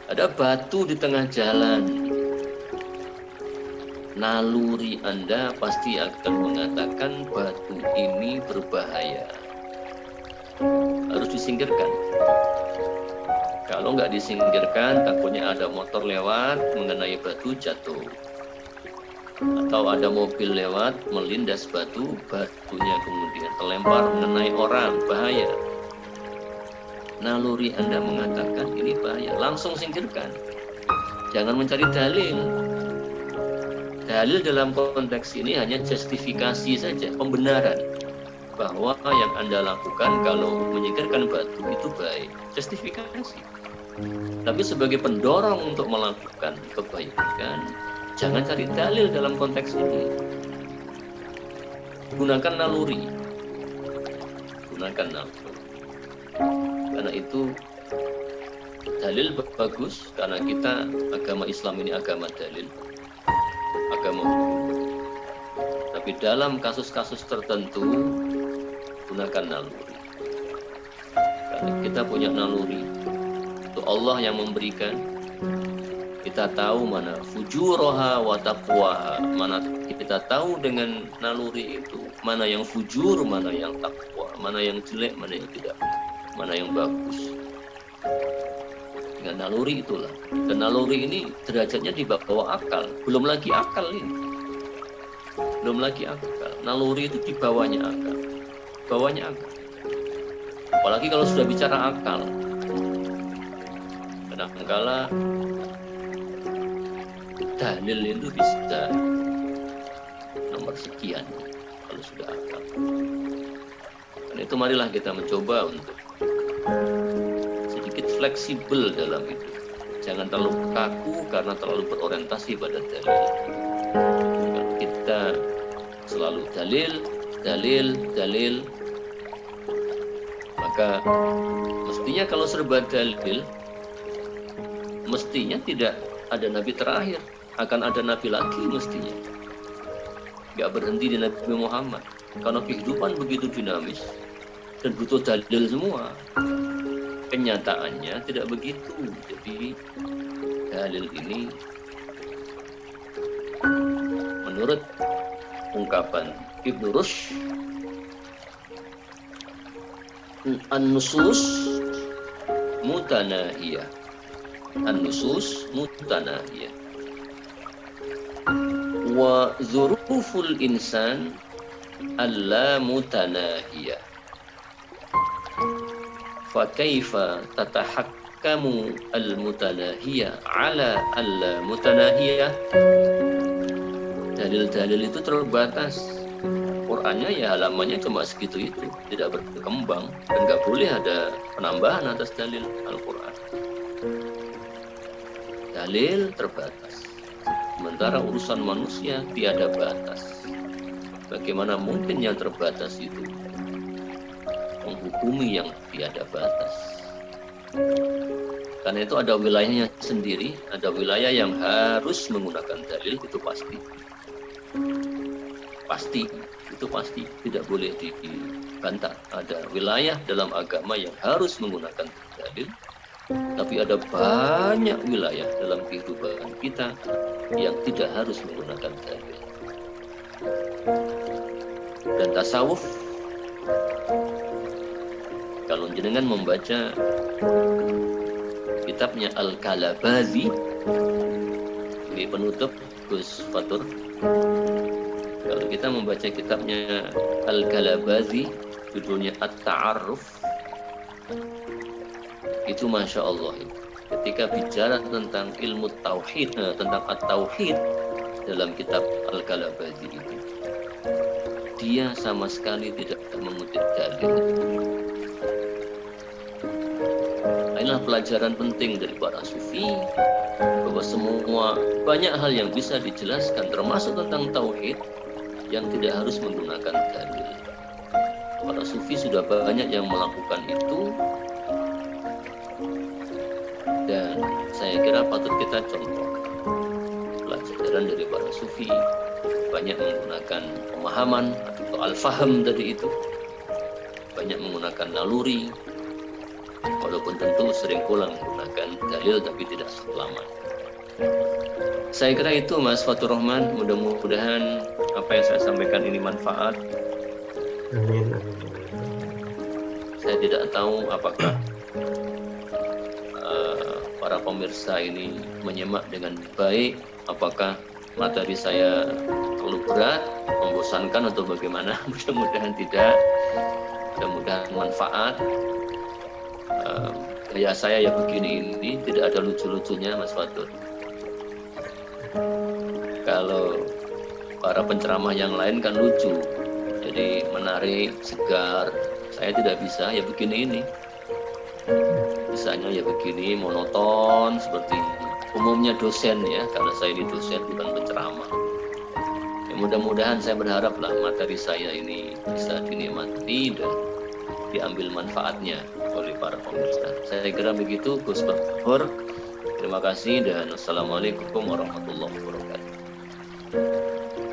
Ada batu di tengah jalan. Naluri Anda pasti akan mengatakan batu ini berbahaya. Harus disingkirkan. Kalau nggak disingkirkan, takutnya ada motor lewat mengenai batu jatuh. Atau ada mobil lewat melindas batu, batunya kemudian terlempar mengenai orang, bahaya. Naluri Anda mengatakan ini bahaya, langsung singkirkan. Jangan mencari dalil. Dalil dalam konteks ini hanya justifikasi saja, pembenaran bahwa yang Anda lakukan kalau menyingkirkan batu itu baik, justifikasi. Tapi sebagai pendorong untuk melakukan kebaikan, jangan cari dalil dalam konteks ini. Gunakan naluri. Karena itu dalil bagus, karena kita agama Islam ini agama dalil, agama hukum. Tapi dalam kasus-kasus tertentu gunakan naluri. Karena kita punya naluri, itu Allah yang memberikan. Kita tahu mana fujuroha wa taqwaha, mana kita tahu dengan naluri itu mana yang fujur, mana yang takwa, mana yang jelek, mana yang tidak, mana yang bagus. Dengan naluri itulah. Dan naluri ini derajatnya di bawah akal, belum lagi akal ini. Belum lagi akal. Naluri itu di bawahnya akal. Bawahnya akal. Apalagi kalau sudah bicara akal. Kadang-kala dalil itu bisa nomor sekian kalau sudah akal. Dan itu marilah kita mencoba untuk sedikit fleksibel dalam itu. Jangan terlalu kaku karena terlalu berorientasi pada dalil. Kalau kita selalu dalil, maka mestinya kalau serba dalil, mestinya tidak ada nabi terakhir, akan ada nabi lagi mestinya. Gak berhenti di Nabi Muhammad. Karena kehidupan begitu dinamis dan butuh dalil semua. Kenyataannya tidak begitu. Jadi dalil ini menurut ungkapan Ibnu Rushd, an-nusus mutanahiyah. An-nusus mutanahiyah. Wa dzuruful insan alla mutanahiyah. Fa kaifa tatahakkamu al-mutanahiyah ala al-mutanahiyah? Dalil-dalil itu terbatas. Qur'annya ya halamannya cuma segitu itu, tidak berkembang dan nggak boleh ada penambahan atas dalil Al-Qur'an. Dalil terbatas. Sementara urusan manusia tiada batas. Bagaimana mungkin yang terbatas itu menghukumi yang tiada batas? Karena itu ada wilayahnya sendiri, ada wilayah yang harus menggunakan dalil, itu pasti. Itu pasti tidak boleh dibantah. Ada wilayah dalam agama yang harus menggunakan dalil, tapi ada banyak wilayah dalam kehidupan kita yang tidak harus menggunakan dalil. Dan tasawuf, kalau jenengan membaca kitabnya Al-Kalabazi, ini penutup Gus Fatur. Kalau kita membaca kitabnya Al-Kalabazi, judulnya At-Ta'arruf, itu Masya Allah, ketika bicara tentang ilmu tauhid, tentang at-tauhid dalam kitab Al-Kalabazi itu, dia sama sekali tidak mengutip dalil. Inilah inilah pelajaran penting dari para sufi, bahwa semua banyak hal yang bisa dijelaskan termasuk tentang tauhid yang tidak harus menggunakan dalil. Para sufi sudah banyak yang melakukan itu, dan saya kira patut kita contoh pelajaran dari para sufi, banyak menggunakan pemahaman atau al-faham tadi itu, banyak menggunakan naluri, walaupun tentu sering pula menggunakan dalil tapi tidak selamanya. Saya kira itu Mas Fatur Rahman, mudah-mudahan apa yang saya sampaikan ini manfaat. Amin. Saya tidak tahu apakah para pemirsa ini menyimak dengan baik, apakah materi saya terlalu berat, membosankan atau bagaimana. Mudah-mudahan tidak, mudah-mudahan manfaat. Gaya saya ya begini ini, tidak ada lucu-lucunya Mas Fatur. Kalau para penceramah yang lain kan lucu, jadi menarik, segar. Saya tidak bisa, ya begini ini. Misalnya ya begini, monoton seperti umumnya dosen ya, karena saya ini dosen bukan penceramah. Ya, mudah-mudahan saya berharaplah materi saya ini bisa dinikmati dan diambil manfaatnya oleh para pemirsa. Saya kira begitu, Gus Bakur. Terima kasih dan assalamualaikum warahmatullahi wabarakatuh.